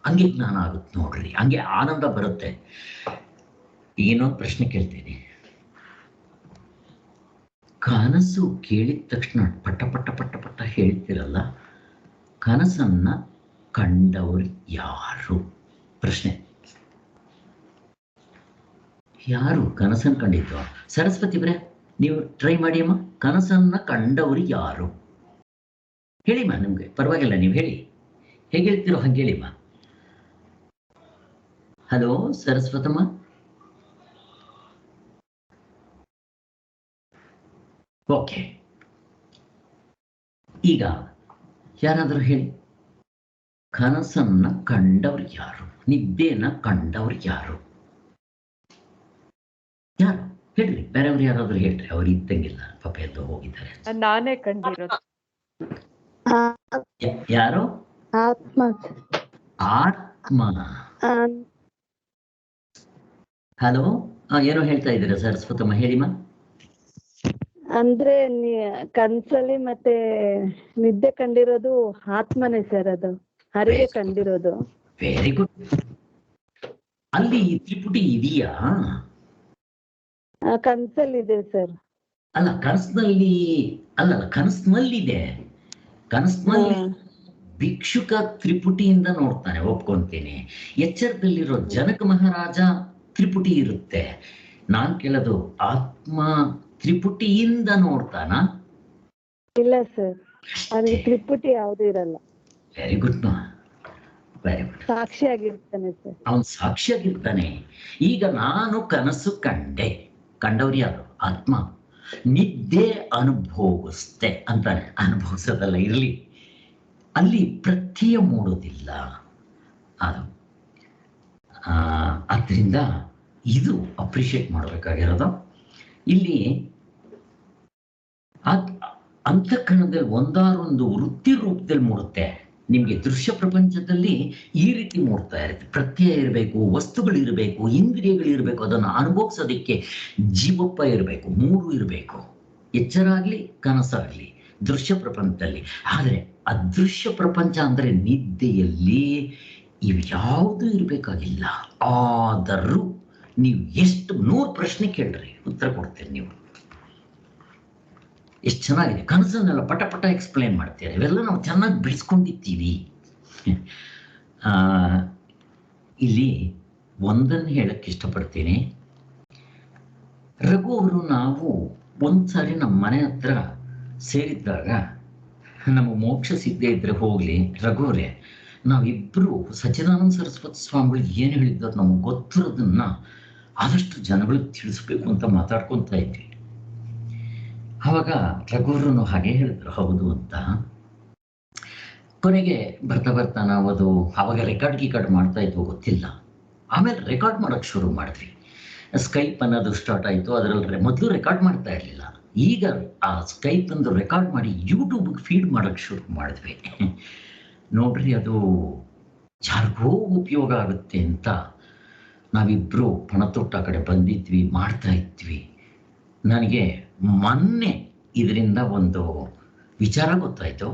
ಹಂಗೆ ಜ್ಞಾನ ಆಗುತ್ತೆ ನೋಡ್ರಿ, ಹಂಗೆ ಆನಂದ ಬರುತ್ತೆ. ಏನೊಂದು ಪ್ರಶ್ನೆ ಕೇಳ್ತೀನಿ. ಕನಸು ಕೇಳಿದ ತಕ್ಷಣ ಪಟ್ಟ ಪಟ್ಟ ಪಟ್ಟ ಪಟ್ಟ ಹೇಳ್ತಿರಲ್ಲ, ಕನಸನ್ನ ಕಂಡವರು ಯಾರು? ಪ್ರಶ್ನೆ, ಯಾರು ಕನಸನ್ನು ಕಂಡಿದ್ದು? ಸರಸ್ವತಿ ಅವರೇ ನೀವು ಟ್ರೈ ಮಾಡಿ ಅಮ್ಮ. ಕನಸನ್ನ ಕಂಡವರು ಯಾರು ಹೇಳಿಮ್ಮ. ನಿಮ್ಗೆ ಪರವಾಗಿಲ್ಲ, ನೀವು ಹೇಳಿ. ಹೇಗೆ ಹೇಳ್ತಿರೋ ಹಂಗೆ ಹೇಳಿಮ್ಮ. ಹಲೋ ಸರಸ್ವತಮ್ಮ. ಓಕೆ, ಈಗ ಯಾರಾದರೂ ಹೇಳಿ, ಕನಸನ್ನ ಕಂಡವ್ರು ಯಾರು? ನಿದ್ದೆನ ಕಂಡವ್ರು ಯಾರು? ಯಾರು ಹೇಳ್ರಿ? ಬೇರೆಯವ್ರು ಯಾರಾದ್ರೂ ಹೇಳ್ರಿ. ಅವ್ರು ಇದ್ದಂಗಿಲ್ಲ, ಪಾಪ ಎದ್ದು ಹೋಗಿದ್ದಾರೆ. ನಾನೇ ಕಂಡಿರೋದು. ಯಾರು? ಆತ್ಮ. ಆತ್ಮ. ಹಲೋ, ಏನೋ ಹೇಳ್ತಾ ಇದ್ದೀರಾ ಸರಸ್ವತಮ್ಮ? ಹೇಳಿಮ್ಮ. ಅಂದ್ರೆ ಕನ್ಸಲ್ಲಿ ಮತ್ತೆ ನಿದ್ದೆ ಕಂಡಿರೋದು ಆತ್ಮನೇ ಸರ್, ಅದು ಹರಿಗೆ ಕಂಡಿರೋದು. Very good. ಅಲ್ಲಿ ತ್ರಿಪುಟಿ ಇದೆಯಾ? ಕನ್ಸಲ್ಲಿದೆ ಸರ್. ಅಲ್ಲ, ಕನಸಿನಲ್ಲಿ ಅಲ್ಲ, ಕನಸಿನಲ್ಲಿದೆ. ಕನಸಿನಲ್ಲಿ ಭಿಕ್ಷುಕ ತ್ರಿಪುಟಿಯಿಂದ ನೋಡ್ತಾನೆ, ಒಪ್ಕೊಂತೀನಿ. ಎಚ್ಚರದಲ್ಲಿರೋ ಜನಕ ಮಹಾರಾಜ ತ್ರಿಪುಟಿ ಇರುತ್ತೆ. ನಾನ್ ಕೇಳೋದು, ಆತ್ಮ ತ್ರಿಪುಟಿಯಿಂದ ನೋಡ್ತಾನ? ಇಲ್ಲ ಸರ್, ಅದು ತ್ರಿಪುಟಿ ಯಾವ್ದು ಇರಲ್ಲ. Very good, very good. ಸಾಕ್ಷಿಯಾಗಿರ್ತಾನೆ ಸರ್. ಅವನ್ ಸಾಕ್ಷಿಯಾಗಿರ್ತಾನೆ. ಈಗ ನಾನು ಕನಸು ಕಂಡವ್ರು ಯಾರು? ಆತ್ಮ. ನಿದ್ದೆ ಅನುಭವಿಸ್ತೆ ಅಂತಾನೆ, ಅನುಭವಿಸೋದಲ್ಲ ಇರ್ಲಿ. ಅಲ್ಲಿ ಪ್ರತ್ಯಯ ಮೂಡೋದಿಲ್ಲ ಅದು. ಆದ್ರಿಂದ ಇದು ಅಪ್ರಿಷಿಯೇಟ್ ಮಾಡಬೇಕಾಗಿರೋದು. ಇಲ್ಲಿ ಅಂತಃಕರಣದಲ್ಲಿ ಒಂದಾರೊಂದು ವೃತ್ತಿ ರೂಪದಲ್ಲಿ ಮೂಡುತ್ತೆ. ನಿಮಗೆ ದೃಶ್ಯ ಪ್ರಪಂಚದಲ್ಲಿ ಈ ರೀತಿ ಮೂಡ್ತಾ ಇರುತ್ತೆ. ಪ್ರತ್ಯಯ ಇರಬೇಕು, ವಸ್ತುಗಳಿರಬೇಕು, ಇಂದ್ರಿಯಗಳಿರಬೇಕು, ಅದನ್ನು ಅನುಭವಿಸೋದಕ್ಕೆ ಜೀವಪ್ಪ ಇರಬೇಕು, ಮೂರು ಇರಬೇಕು. ಎಚ್ಚರ ಆಗಲಿ ಕನಸಾಗಲಿ ದೃಶ್ಯ ಪ್ರಪಂಚದಲ್ಲಿ. ಆದರೆ ಅದೃಶ್ಯ ಪ್ರಪಂಚ ಅಂದರೆ ನಿದ್ದೆಯಲ್ಲಿ ಇವ್ಯಾವುದೂ ಇರಬೇಕಾಗಿಲ್ಲ. ಆದರೂ ನೀವು ಎಷ್ಟು 100 ಪ್ರಶ್ನೆ ಕೇಳ್ರಿ, ಉತ್ತರ ಕೊಡ್ತೀರಿ ನೀವು. ಎಷ್ಟು ಚೆನ್ನಾಗಿದೆ. ಕನಸನ್ನೆಲ್ಲ ಪಟ ಪಟ ಎಕ್ಸ್ಪ್ಲೇನ್ ಮಾಡ್ತೀರಿ. ಇವೆಲ್ಲ ನಾವು ಚೆನ್ನಾಗಿ ಬಿಡಿಸ್ಕೊಂಡಿರ್ತೀವಿ. ಇಲ್ಲಿ ಒಂದನ್ನು ಹೇಳಕ್ಕೆ ಇಷ್ಟಪಡ್ತೀನಿ. ರಘು ಅವರು ನಾವು ಒಂದ್ಸಾರಿ ನಮ್ಮ ಮನೆ ಹತ್ರ ಸೇರಿದ್ದಾಗ ನಮ್ಮ ಮೋಕ್ಷ ಸಿದ್ಧೆ ಇದ್ರೆ ಹೋಗ್ಲಿ, ರಘುವರೇ ನಾವಿಬ್ಬರು ಸಚ್ಚಿದಾನಂದ ಸರಸ್ವತಿ ಸ್ವಾಮಿಗಳು ಏನು ಹೇಳಿದ್ದು ನಮ್ಗೆ ಗೊತ್ತಿರೋದನ್ನ ಆದಷ್ಟು ಜನಗಳಿಗೆ ತಿಳಿಸ್ಬೇಕು ಅಂತ ಮಾತಾಡ್ಕೊತಾ ಇದ್ವಿ. ಆವಾಗ ರಘುವರು ಹಾಗೆ ಹೇಳಿದ್ರು ಹೌದು ಅಂತ. ಕೊನೆಗೆ ಬರ್ತಾ ಬರ್ತಾ ನಾವು ಅದು ಆವಾಗ ರೆಕಾರ್ಡ್ ಮಾಡ್ತಾ ಇದ್ವು ಗೊತ್ತಿಲ್ಲ. ಆಮೇಲೆ ರೆಕಾರ್ಡ್ ಮಾಡೋಕ್ಕೆ ಶುರು ಮಾಡಿದ್ವಿ. ಸ್ಕೈಪ್ ಅನ್ನೋದು ಸ್ಟಾರ್ಟ್ ಆಯಿತು. ಅದರಲ್ಲಿ ಮೊದಲು ರೆಕಾರ್ಡ್ ಮಾಡ್ತಾ ಇರಲಿಲ್ಲ. ಈಗ ಆ ಸ್ಕೈಪ್ ಒಂದು ರೆಕಾರ್ಡ್ ಮಾಡಿ ಯೂಟ್ಯೂಬ್ಗೆ ಫೀಡ್ ಮಾಡೋಕ್ಕೆ ಶುರು ಮಾಡಿದ್ವಿ. ನೋಡ್ರಿ, ಅದು ಯಾರಿಗೋ ಉಪಯೋಗ ಆಗುತ್ತೆ ಅಂತ ನಾವಿಬ್ಬರು ಪಣತೊಟ್ಟ ಕಡೆ ಬಂದಿದ್ವಿ, ಮಾಡ್ತಾ ಇದ್ವಿ. ನನಗೆ ಮೊನ್ನೆ ಇದರಿಂದ ಒಂದು ವಿಚಾರ ಗೊತ್ತಾಯಿತು.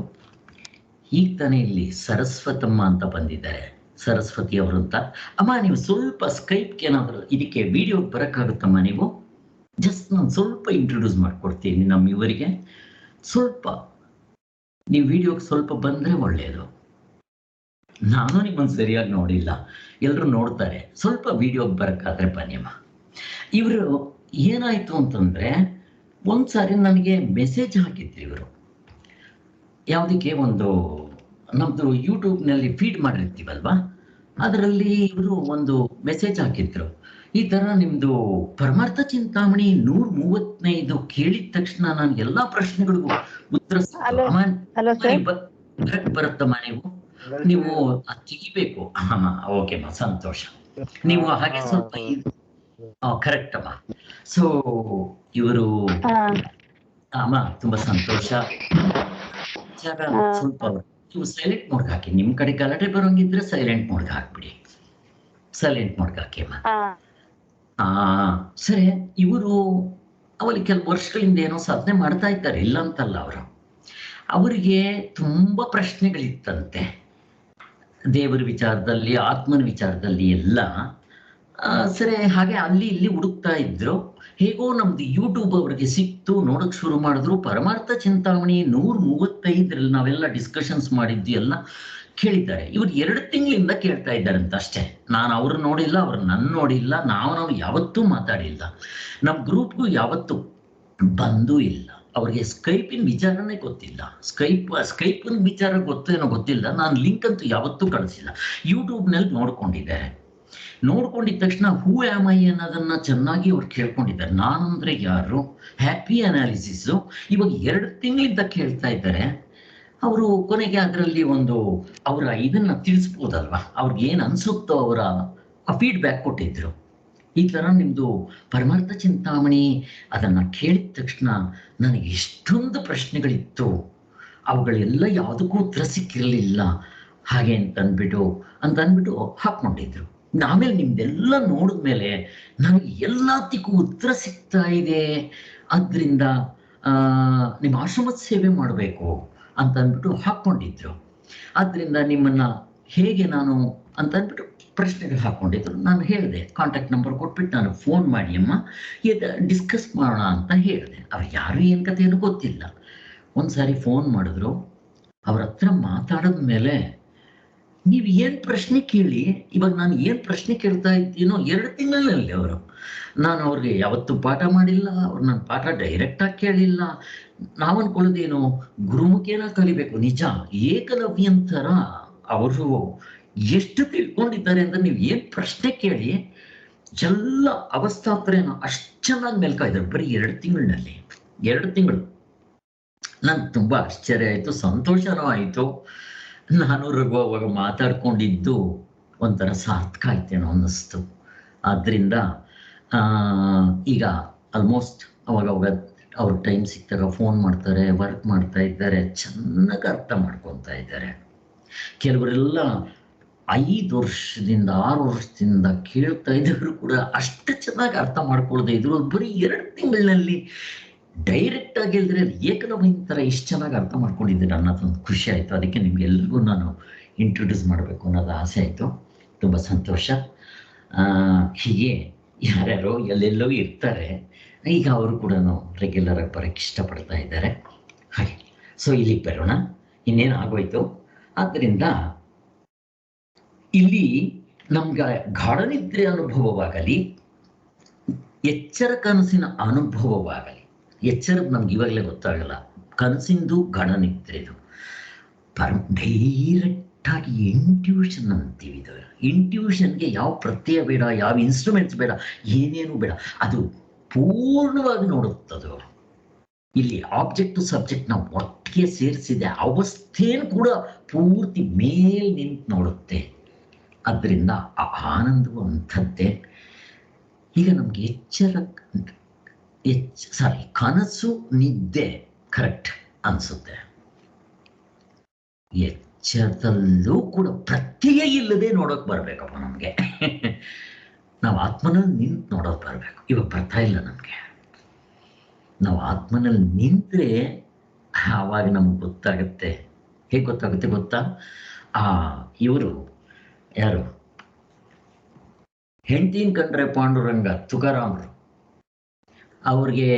ಈಗ ತಾನೇ ಇಲ್ಲಿ ಸರಸ್ವತಮ್ಮ ಅಂತ ಬಂದಿದ್ದಾರೆ, ಸರಸ್ವತಿ ಅವರು ಅಂತ. ಅಮ್ಮ ನೀವು ಸ್ವಲ್ಪ ಸ್ಕೈಪ್ಗೆ ಏನಾದರೂ ಇದಕ್ಕೆ ವಿಡಿಯೋಗೆ ಬರೋಕ್ಕಾಗುತ್ತಮ್ಮ? ನೀವು ಜಸ್ಟ್ ನಾನು ಸ್ವಲ್ಪ ಇಂಟ್ರೊಡ್ಯೂಸ್ ಮಾಡಿಕೊಡ್ತೀನಿ ನಮ್ಮ ಇವರಿಗೆ. ಸ್ವಲ್ಪ ನೀವು ವಿಡಿಯೋಗೆ ಸ್ವಲ್ಪ ಬಂದರೆ ಒಳ್ಳೆಯದು. ನಾನು ನಿಮ್ಮನ್ನು ಸರಿಯಾಗಿ ನೋಡಿಲ್ಲ, ಎಲ್ಲರೂ ನೋಡ್ತಾರೆ. ಸ್ವಲ್ಪ ವಿಡಿಯೋಗೆ ಬರೋಕ್ಕಾದ್ರೆ ಬನ್ನಿಮ್ಮ. ಇವರು ಏನಾಯಿತು ಅಂತಂದರೆ ಒಂದ್ಸಾರಿ ನನಗೆ ಮೆಸೇಜ್ ಹಾಕಿದ್ರು ಇವರು. ಯಾವುದಕ್ಕೆ? ಒಂದು ನಮ್ಮದು ಯೂಟ್ಯೂಬ್ನಲ್ಲಿ ಫೀಡ್ ಮಾಡಿರ್ತೀವಲ್ವಾ, ಅದರಲ್ಲಿ ಇವರು ಒಂದು ಮೆಸೇಜ್ ಹಾಕಿದ್ರು. ಈ ಥರ ನಿಮ್ಮದು ಪರಮಾರ್ಥ ಚಿಂತಾಮಣಿ 135 ಕೇಳಿದ ತಕ್ಷಣ ನಾನು ಎಲ್ಲ ಪ್ರಶ್ನೆಗಳಿಗೂ ಉತ್ತರ ಬರುತ್ತಮ್ಮ. ನೀವು ತೆಗಿಬೇಕು. ಓಕೆಮ್ಮ, ಸಂತೋಷ. ನೀವು ಹಾಗೆ ಸ್ವಲ್ಪ ಕರೆಕ್ಟ್ ಅಮ್ಮ. ಸೊ ಇವರು ಅಮ್ಮ ತುಂಬಾ ಸಂತೋಷ. ಸ್ವಲ್ಪ ನೀವು ಸೈಲೆಂಟ್ ಮೋಡ್ಗೆ ಹಾಕಿ. ನಿಮ್ ಕಡೆ ಗಲಾಟೆ ಬರೋಂಗಿದ್ರೆ ಸೈಲೆಂಟ್ ಮೋಡ್ಗೆ ಹಾಕ್ಬಿಡಿ. ಸೈಲೆಂಟ್ ಮೋಡ್ಗೆ ಹಾಕಿ ಅಮ್ಮ. ಸರಿ. ಇವರು ಅವಲ್ಲಿ ಕೆಲವು ವರ್ಷಗಳಿಂದ ಏನೋ ಸಾಧನೆ ಮಾಡ್ತಾ ಇದ್ದಾರೆ, ಇಲ್ಲ ಅಂತಲ್ಲ. ಅವರಿಗೆ ತುಂಬಾ ಪ್ರಶ್ನೆಗಳಿತ್ತಂತೆ ದೇವರ ವಿಚಾರದಲ್ಲಿ, ಆತ್ಮನ ವಿಚಾರದಲ್ಲಿ ಎಲ್ಲ. ಸರಿ, ಹಾಗೆ ಅಲ್ಲಿ ಇಲ್ಲಿ ಹುಡುಕ್ತಾ ಇದ್ರು. ಹೇಗೋ ನಮ್ದು ಯೂಟ್ಯೂಬ್ ಅವ್ರಿಗೆ ಸಿಕ್ತು, ನೋಡಕ್ ಶುರು ಮಾಡಿದ್ರು. ಪರಮಾರ್ಥ ಚಿಂತಾಮಣಿ 135 ನಾವೆಲ್ಲ ಡಿಸ್ಕಷನ್ಸ್ ಮಾಡಿದ್ದು ಎಲ್ಲ ಕೇಳಿದ್ದಾರೆ. ಇವ್ರು 2 ತಿಂಗಳಿಂದ ಕೇಳ್ತಾ ಇದ್ದಾರಂತ ಅಷ್ಟೇ. ನಾನು ಅವ್ರು ನೋಡಿಲ್ಲ, ಅವ್ರು ನನ್ನ ನೋಡಿಲ್ಲ, ನಾವು ಯಾವತ್ತೂ ಮಾತಾಡಿಲ್ಲ, ನಮ್ಮ ಗ್ರೂಪ್ಗೂ ಯಾವತ್ತೂ ಬಂದೂ ಇಲ್ಲ. ಅವ್ರಿಗೆ ಸ್ಕೈಪಿನ ವಿಚಾರನೇ ಗೊತ್ತಿಲ್ಲ. ಸ್ಕೈಪಿನ ವಿಚಾರ ಗೊತ್ತೇನೋ ಗೊತ್ತಿಲ್ಲ. ನಾನು ಲಿಂಕ್ ಅಂತೂ ಯಾವತ್ತೂ ಕಳಿಸಿಲ್ಲ. ಯೂಟ್ಯೂಬ್ನಲ್ಲಿ ನೋಡ್ಕೊಂಡಿದ್ದಾರೆ. ನೋಡ್ಕೊಂಡಿದ್ದ ತಕ್ಷಣ ಹೂ ಆಮ್ ಐ ಅನ್ನೋದನ್ನ ಚೆನ್ನಾಗಿ ಅವ್ರು ಕೇಳ್ಕೊಂಡಿದ್ದಾರೆ. ನಾನಂದ್ರೆ ಯಾರು, ಹ್ಯಾಪಿ ಅನಾಲಿಸಿಸು. ಇವಾಗ 2 ತಿಂಗಳಿಂದ ಕೇಳ್ತಾ ಇದ್ದಾರೆ. ಅವರು ಕೊನೆಗೆ ಅದರಲ್ಲಿ ಒಂದು ಅವರ ಇದನ್ನ ತಿಳಿಸ್ಬೋದಲ್ವಾ, ಅವ್ರಿಗೆ ಏನು ಅನ್ಸುತ್ತೋ ಅವರ ಫೀಡ್ಬ್ಯಾಕ್ ಕೊಟ್ಟಿದ್ರು. ಈ ಥರ ನಿಮ್ಮದು ಪರಮಾರ್ಥ ಚಿಂತಾಮಣಿ ಅದನ್ನು ಕೇಳಿದ ತಕ್ಷಣ ನನಗೆ ಎಷ್ಟೊಂದು ಪ್ರಶ್ನೆಗಳಿತ್ತು, ಅವುಗಳೆಲ್ಲ ಯಾವುದಕ್ಕೂ ಉತ್ತರ ಸಿಕ್ಕಿರಲಿಲ್ಲ ಹಾಗೆ ಅಂತಂದ್ಬಿಟ್ಟು ಹಾಕ್ಕೊಂಡಿದ್ರು. ಆಮೇಲೆ ನಿಮ್ದೆಲ್ಲ ನೋಡಿದ್ಮೇಲೆ ನನಗೆ ಎಲ್ಲದಕ್ಕೂ ಉತ್ತರ ಸಿಗ್ತಾ ಇದೆ. ಅದರಿಂದ ನಿಮ್ಮ ಆಶ್ರಮದ ಸೇವೆ ಮಾಡಬೇಕು ಅಂತಂದ್ಬಿಟ್ಟು ಹಾಕ್ಕೊಂಡಿದ್ರು. ಆದ್ದರಿಂದ ನಿಮ್ಮನ್ನು ಹೇಗೆ ನಾನು ಅಂತಂದ್ಬಿಟ್ಟು ಪ್ರಶ್ನೆಗಳು ಹಾಕ್ಕೊಂಡಿದ್ರು. ನಾನು ಹೇಳಿದೆ, ಕಾಂಟ್ಯಾಕ್ಟ್ ನಂಬರ್ ಕೊಟ್ಬಿಟ್ಟು ನಾನು ಫೋನ್ ಮಾಡಿ ಅಮ್ಮ ಡಿಸ್ಕಸ್ ಮಾಡೋಣ ಅಂತ ಹೇಳಿದೆ. ಅವ್ರು ಯಾರು ಏನು ಕಥೆ ಏನೂ ಗೊತ್ತಿಲ್ಲ. ಒಂದ್ಸಾರಿ ಫೋನ್ ಮಾಡಿದ್ರು. ಅವ್ರ ಹತ್ರ ಮಾತಾಡಿದ ಮೇಲೆ ನೀವು ಏನು ಪ್ರಶ್ನೆ ಕೇಳಿ, ಇವಾಗ ನಾನು ಏನು ಪ್ರಶ್ನೆ ಕೇಳ್ತಾ ಇದ್ದೀನೋ 2 ತಿಂಗಳಲ್ಲಿ ನಾನು ಅವ್ರಿಗೆ ಯಾವತ್ತೂ ಪಾಠ ಮಾಡಿಲ್ಲ. ಅವ್ರು ನನ್ನ ಪಾಠ ಡೈರೆಕ್ಟಾಗಿ ಕೇಳಿಲ್ಲ. ನಾವು ಅನ್ಕೊಳ್ಳೋದೇನು ಗುರುಮುಖೇನ ಕಲಿಬೇಕು. ನಿಜ, ಏಕಲವ್ಯನ್ ಥರ ಅವರು ಎಷ್ಟು ತಿಳ್ಕೊಂಡಿದ್ದಾರೆ ಅಂದ್ರೆ ನೀವು ಏನು ಪ್ರಶ್ನೆ ಕೇಳಿ ಎಲ್ಲ ಅವಸ್ಥಾತ್ರನ ಅಷ್ಟು ಚೆನ್ನಾಗಿ ಮೆಲ್ಕಾ ಇದ್ದಾರೆ ಬರೀ 2 ತಿಂಗಳಿನಲ್ಲಿ. 2 ತಿಂಗಳು ನನ್ಗೆ ತುಂಬಾ ಆಶ್ಚರ್ಯ ಆಯಿತು, ಸಂತೋಷನೂ ಆಯಿತು. ನಾನು ರಘು ಅವಾಗ ಮಾತಾಡ್ಕೊಂಡಿದ್ದು ಒಂಥರ ಸಾರ್ಥಕ ಆಯ್ತೇನೋ ಅನ್ನಿಸ್ತು. ಆದ್ದರಿಂದ ಈಗ ಆಲ್ಮೋಸ್ಟ್ ಅವಾಗ ಅವ್ರ ಟೈಮ್ ಸಿಕ್ತಾಗ ಫೋನ್ ಮಾಡ್ತಾರೆ, ವರ್ಕ್ ಮಾಡ್ತಾ ಇದ್ದಾರೆ, ಚೆನ್ನಾಗಿ ಅರ್ಥ ಮಾಡ್ಕೊತಾ ಇದ್ದಾರೆ. ಕೆಲವರೆಲ್ಲ 5 ವರ್ಷದಿಂದ 6 ವರ್ಷದಿಂದ ಕೇಳ್ತಾ ಇದ್ದವರು ಕೂಡ ಅಷ್ಟು ಚೆನ್ನಾಗಿ ಅರ್ಥ ಮಾಡ್ಕೊಳ್ದೆ ಇದ್ರು. ಬರೀ 2 ತಿಂಗಳಿನಲ್ಲಿ ಡೈರೆಕ್ಟ್ ಆಗಿ ಹೇಳಿದ್ರೆ ಏಕಲವ್ಯನ ಥರ ಇಷ್ಟು ಚೆನ್ನಾಗಿ ಅರ್ಥ ಮಾಡ್ಕೊಂಡಿದ್ದೀರ ಅನ್ನೋದೊಂದು ಖುಷಿ ಆಯಿತು. ಅದಕ್ಕೆ ನಿಮ್ಗೆಲ್ರಿಗೂ ನಾನು ಇಂಟ್ರೊಡ್ಯೂಸ್ ಮಾಡಬೇಕು ಅನ್ನೋದು ಆಸೆ ಆಯಿತು. ತುಂಬ ಸಂತೋಷ. ಹೀಗೆ ಯಾರ್ಯಾರೋ ಎಲ್ಲೆಲ್ಲೋ ಇರ್ತಾರೆ, ಈಗ ಅವರು ಕೂಡ ರೆಗ್ಯುಲರ್ ಆಗಿ ಬರೋಕ್ಕೆ ಇಷ್ಟಪಡ್ತಾ ಇದ್ದಾರೆ. ಹಾಗೆ ಸೊ ಇಲ್ಲಿಗೆ ಬರೋಣ. ಇನ್ನೇನು ಆಗೋಯ್ತು. ಆದ್ದರಿಂದ ಇಲ್ಲಿ ನಮ್ಗೆ ಗಾಢನಿದ್ರೆ ಅನುಭವವಾಗಲಿ, ಎಚ್ಚರ ಕನಸಿನ ಅನುಭವವಾಗಲಿ, ಎಚ್ಚರದ ನಮ್ಗೆ ಇವಾಗಲೇ ಗೊತ್ತಾಗಲ್ಲ, ಕನಸಿಂದು ಗಾಢನಿದ್ರೆದು ಡೈರೆಕ್ಟ್ ಆಗಿ ಇಂಟ್ಯೂಷನ್ ಅಂತೀವಿ. ಇದು ಇಂಟ್ಯೂಷನ್ಗೆ ಯಾವ ಪ್ರತ್ಯಯ ಬೇಡ, ಯಾವ ಇನ್ಸ್ಟ್ರೂಮೆಂಟ್ಸ್ ಬೇಡ, ಏನೇನು ಬೇಡ, ಅದು ಪೂರ್ಣವಾಗಿ ನೋಡುತ್ತದು. ಇಲ್ಲಿ ಆಬ್ಜೆಕ್ಟ್ ಸಬ್ಜೆಕ್ಟ್ ನಾವು ಒಟ್ಟಿಗೆ ಸೇರಿಸಿದೆ, ಅವಸ್ಥೆಯನ್ನು ಕೂಡ ಪೂರ್ತಿ ಮೇಲ್ ನಿಂತು ನೋಡುತ್ತೆ. ಅದರಿಂದ ಆ ಆನಂದವು ಅಂಥದ್ದೇ. ಈಗ ನಮ್ಗೆ ಕನಸು ನಿದ್ದೆ ಕರೆಕ್ಟ್ ಅನ್ಸುತ್ತೆ. ಎಚ್ಚರದಲ್ಲೂ ಕೂಡ ಪ್ರತ್ಯಯ ಇಲ್ಲದೆ ನೋಡೋಕೆ ಬರ್ಬೇಕಪ್ಪ ನಮ್ಗೆ. ನಾವು ಆತ್ಮನಲ್ಲಿ ನಿಂತು ನೋಡೋಕೆ ಬರ್ಬೇಕು. ಇವಾಗ ಬರ್ತಾ ಇಲ್ಲ ನಮ್ಗೆ. ನಾವು ಆತ್ಮನಲ್ಲಿ ನಿಂತ್ರೆ ಆವಾಗ ನಮ್ಗೆ ಗೊತ್ತಾಗುತ್ತೆ. ಹೇಗೆ ಗೊತ್ತಾಗುತ್ತೆ ಗೊತ್ತಾ? ಇವರು ಯಾರು ಹೆಂಡತಿನ ಕಂಡ್ರೆ ಪಾಂಡುರಂಗ ತುಕಾರಾಮರು, ಅವ್ರಿಗೆ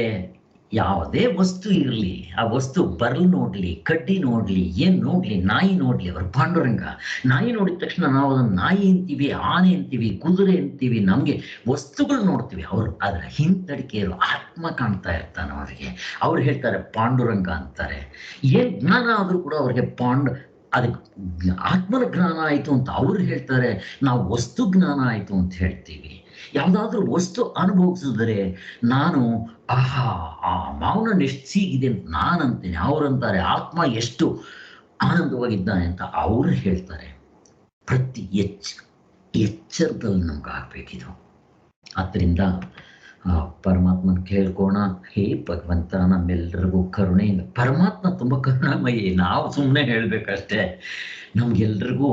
ಯಾವುದೇ ವಸ್ತು ಇರಲಿ, ಆ ವಸ್ತು ಬರ್ಲು ನೋಡ್ಲಿ, ಕಡ್ಡಿ ನೋಡ್ಲಿ, ಏನ್ ನೋಡ್ಲಿ, ನಾಯಿ ನೋಡ್ಲಿ, ಅವ್ರ ಪಾಂಡುರಂಗ. ನಾಯಿ ನೋಡಿದ ತಕ್ಷಣ ನಾವು ಅದನ್ನ ನಾಯಿ ಅಂತೀವಿ, ಆನೆ ಅಂತೀವಿ, ಕುದುರೆ ಅಂತೀವಿ, ನಮ್ಗೆ ವಸ್ತುಗಳು ನೋಡ್ತೀವಿ. ಅವ್ರು ಅದರ ಹಿಂತಡಿಕೆ ಇರೋ ಆತ್ಮ ಕಾಣ್ತಾ ಇರ್ತಾನೆ ಅವ್ರಿಗೆ. ಅವ್ರು ಹೇಳ್ತಾರೆ ಪಾಂಡುರಂಗ ಅಂತಾರೆ. ಏನ್ ಜ್ಞಾನ ಆದ್ರೂ ಕೂಡ ಅವ್ರಿಗೆ ಅದಕ್ಕೆ ಆತ್ಮನ ಜ್ಞಾನ ಆಯಿತು ಅಂತ ಅವ್ರು ಹೇಳ್ತಾರೆ. ನಾವು ವಸ್ತು ಜ್ಞಾನ ಆಯಿತು ಅಂತ ಹೇಳ್ತೀವಿ. ಯಾವುದಾದ್ರೂ ವಸ್ತು ಅನುಭವಿಸಿದ್ರೆ ನಾನು ಆ ಮೌನ ಎಷ್ಟು ಸೀಗಿದೆ ಅಂತ ನಾನು ಅಂತೀನಿ. ಅವ್ರಂತಾರೆ ಆತ್ಮ ಎಷ್ಟು ಆನಂದವಾಗಿದ್ದಾನೆ ಅಂತ ಅವರು ಹೇಳ್ತಾರೆ. ಪ್ರತಿ ಎಚ್ಚರದಲ್ಲಿ ನಮ್ಗೆ ಆಗ್ಬೇಕಿದು. ಆದ್ದರಿಂದ ಪರಮಾತ್ಮನ ಕೇಳ್ಕೋಣ. ಹೇ ಭಗವಂತ, ನಮ್ಮೆಲ್ಲರಿಗೂ ಕರುಣೆಯಿಂದ, ಪರಮಾತ್ಮ ತುಂಬ ಕರುಣಾಮಯಿ, ನಾವು ಸುಮ್ಮನೆ ಹೇಳ್ಬೇಕಷ್ಟೇ. ನಮ್ಗೆಲ್ರಿಗೂ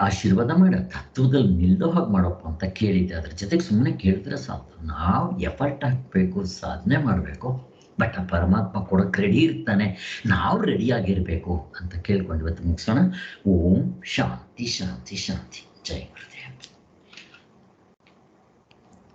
ಆಶೀರ್ವಾದ ಮಾಡ, ತತ್ವದಲ್ಲಿ ನಿಲ್ಲೋ ಹಾಗೆ ಮಾಡಪ್ಪ ಅಂತ ಕೇಳಿದ್ದೆ. ಅದ್ರ ಜೊತೆಗೆ ಸುಮ್ಮನೆ ಕೇಳಿದ್ರೆ ಸಾಕು, ನಾವು ಎಫರ್ಟ್ ಹಾಕಬೇಕು, ಸಾಧನೆ ಮಾಡಬೇಕು. ಬಟ್ ಆ ಪರಮಾತ್ಮ ಕೊಡೋಕೆ ರೆಡಿ ಇರ್ತಾನೆ, ನಾವು ರೆಡಿಯಾಗಿರ್ಬೇಕು ಅಂತ ಕೇಳ್ಕೊಂಡು ಇವತ್ತು ಮುಗಿಸೋಣ. ಓಂ ಶಾಂತಿ ಶಾಂತಿ ಶಾಂತಿ. ಜೈ ಗುರುದೇವ್.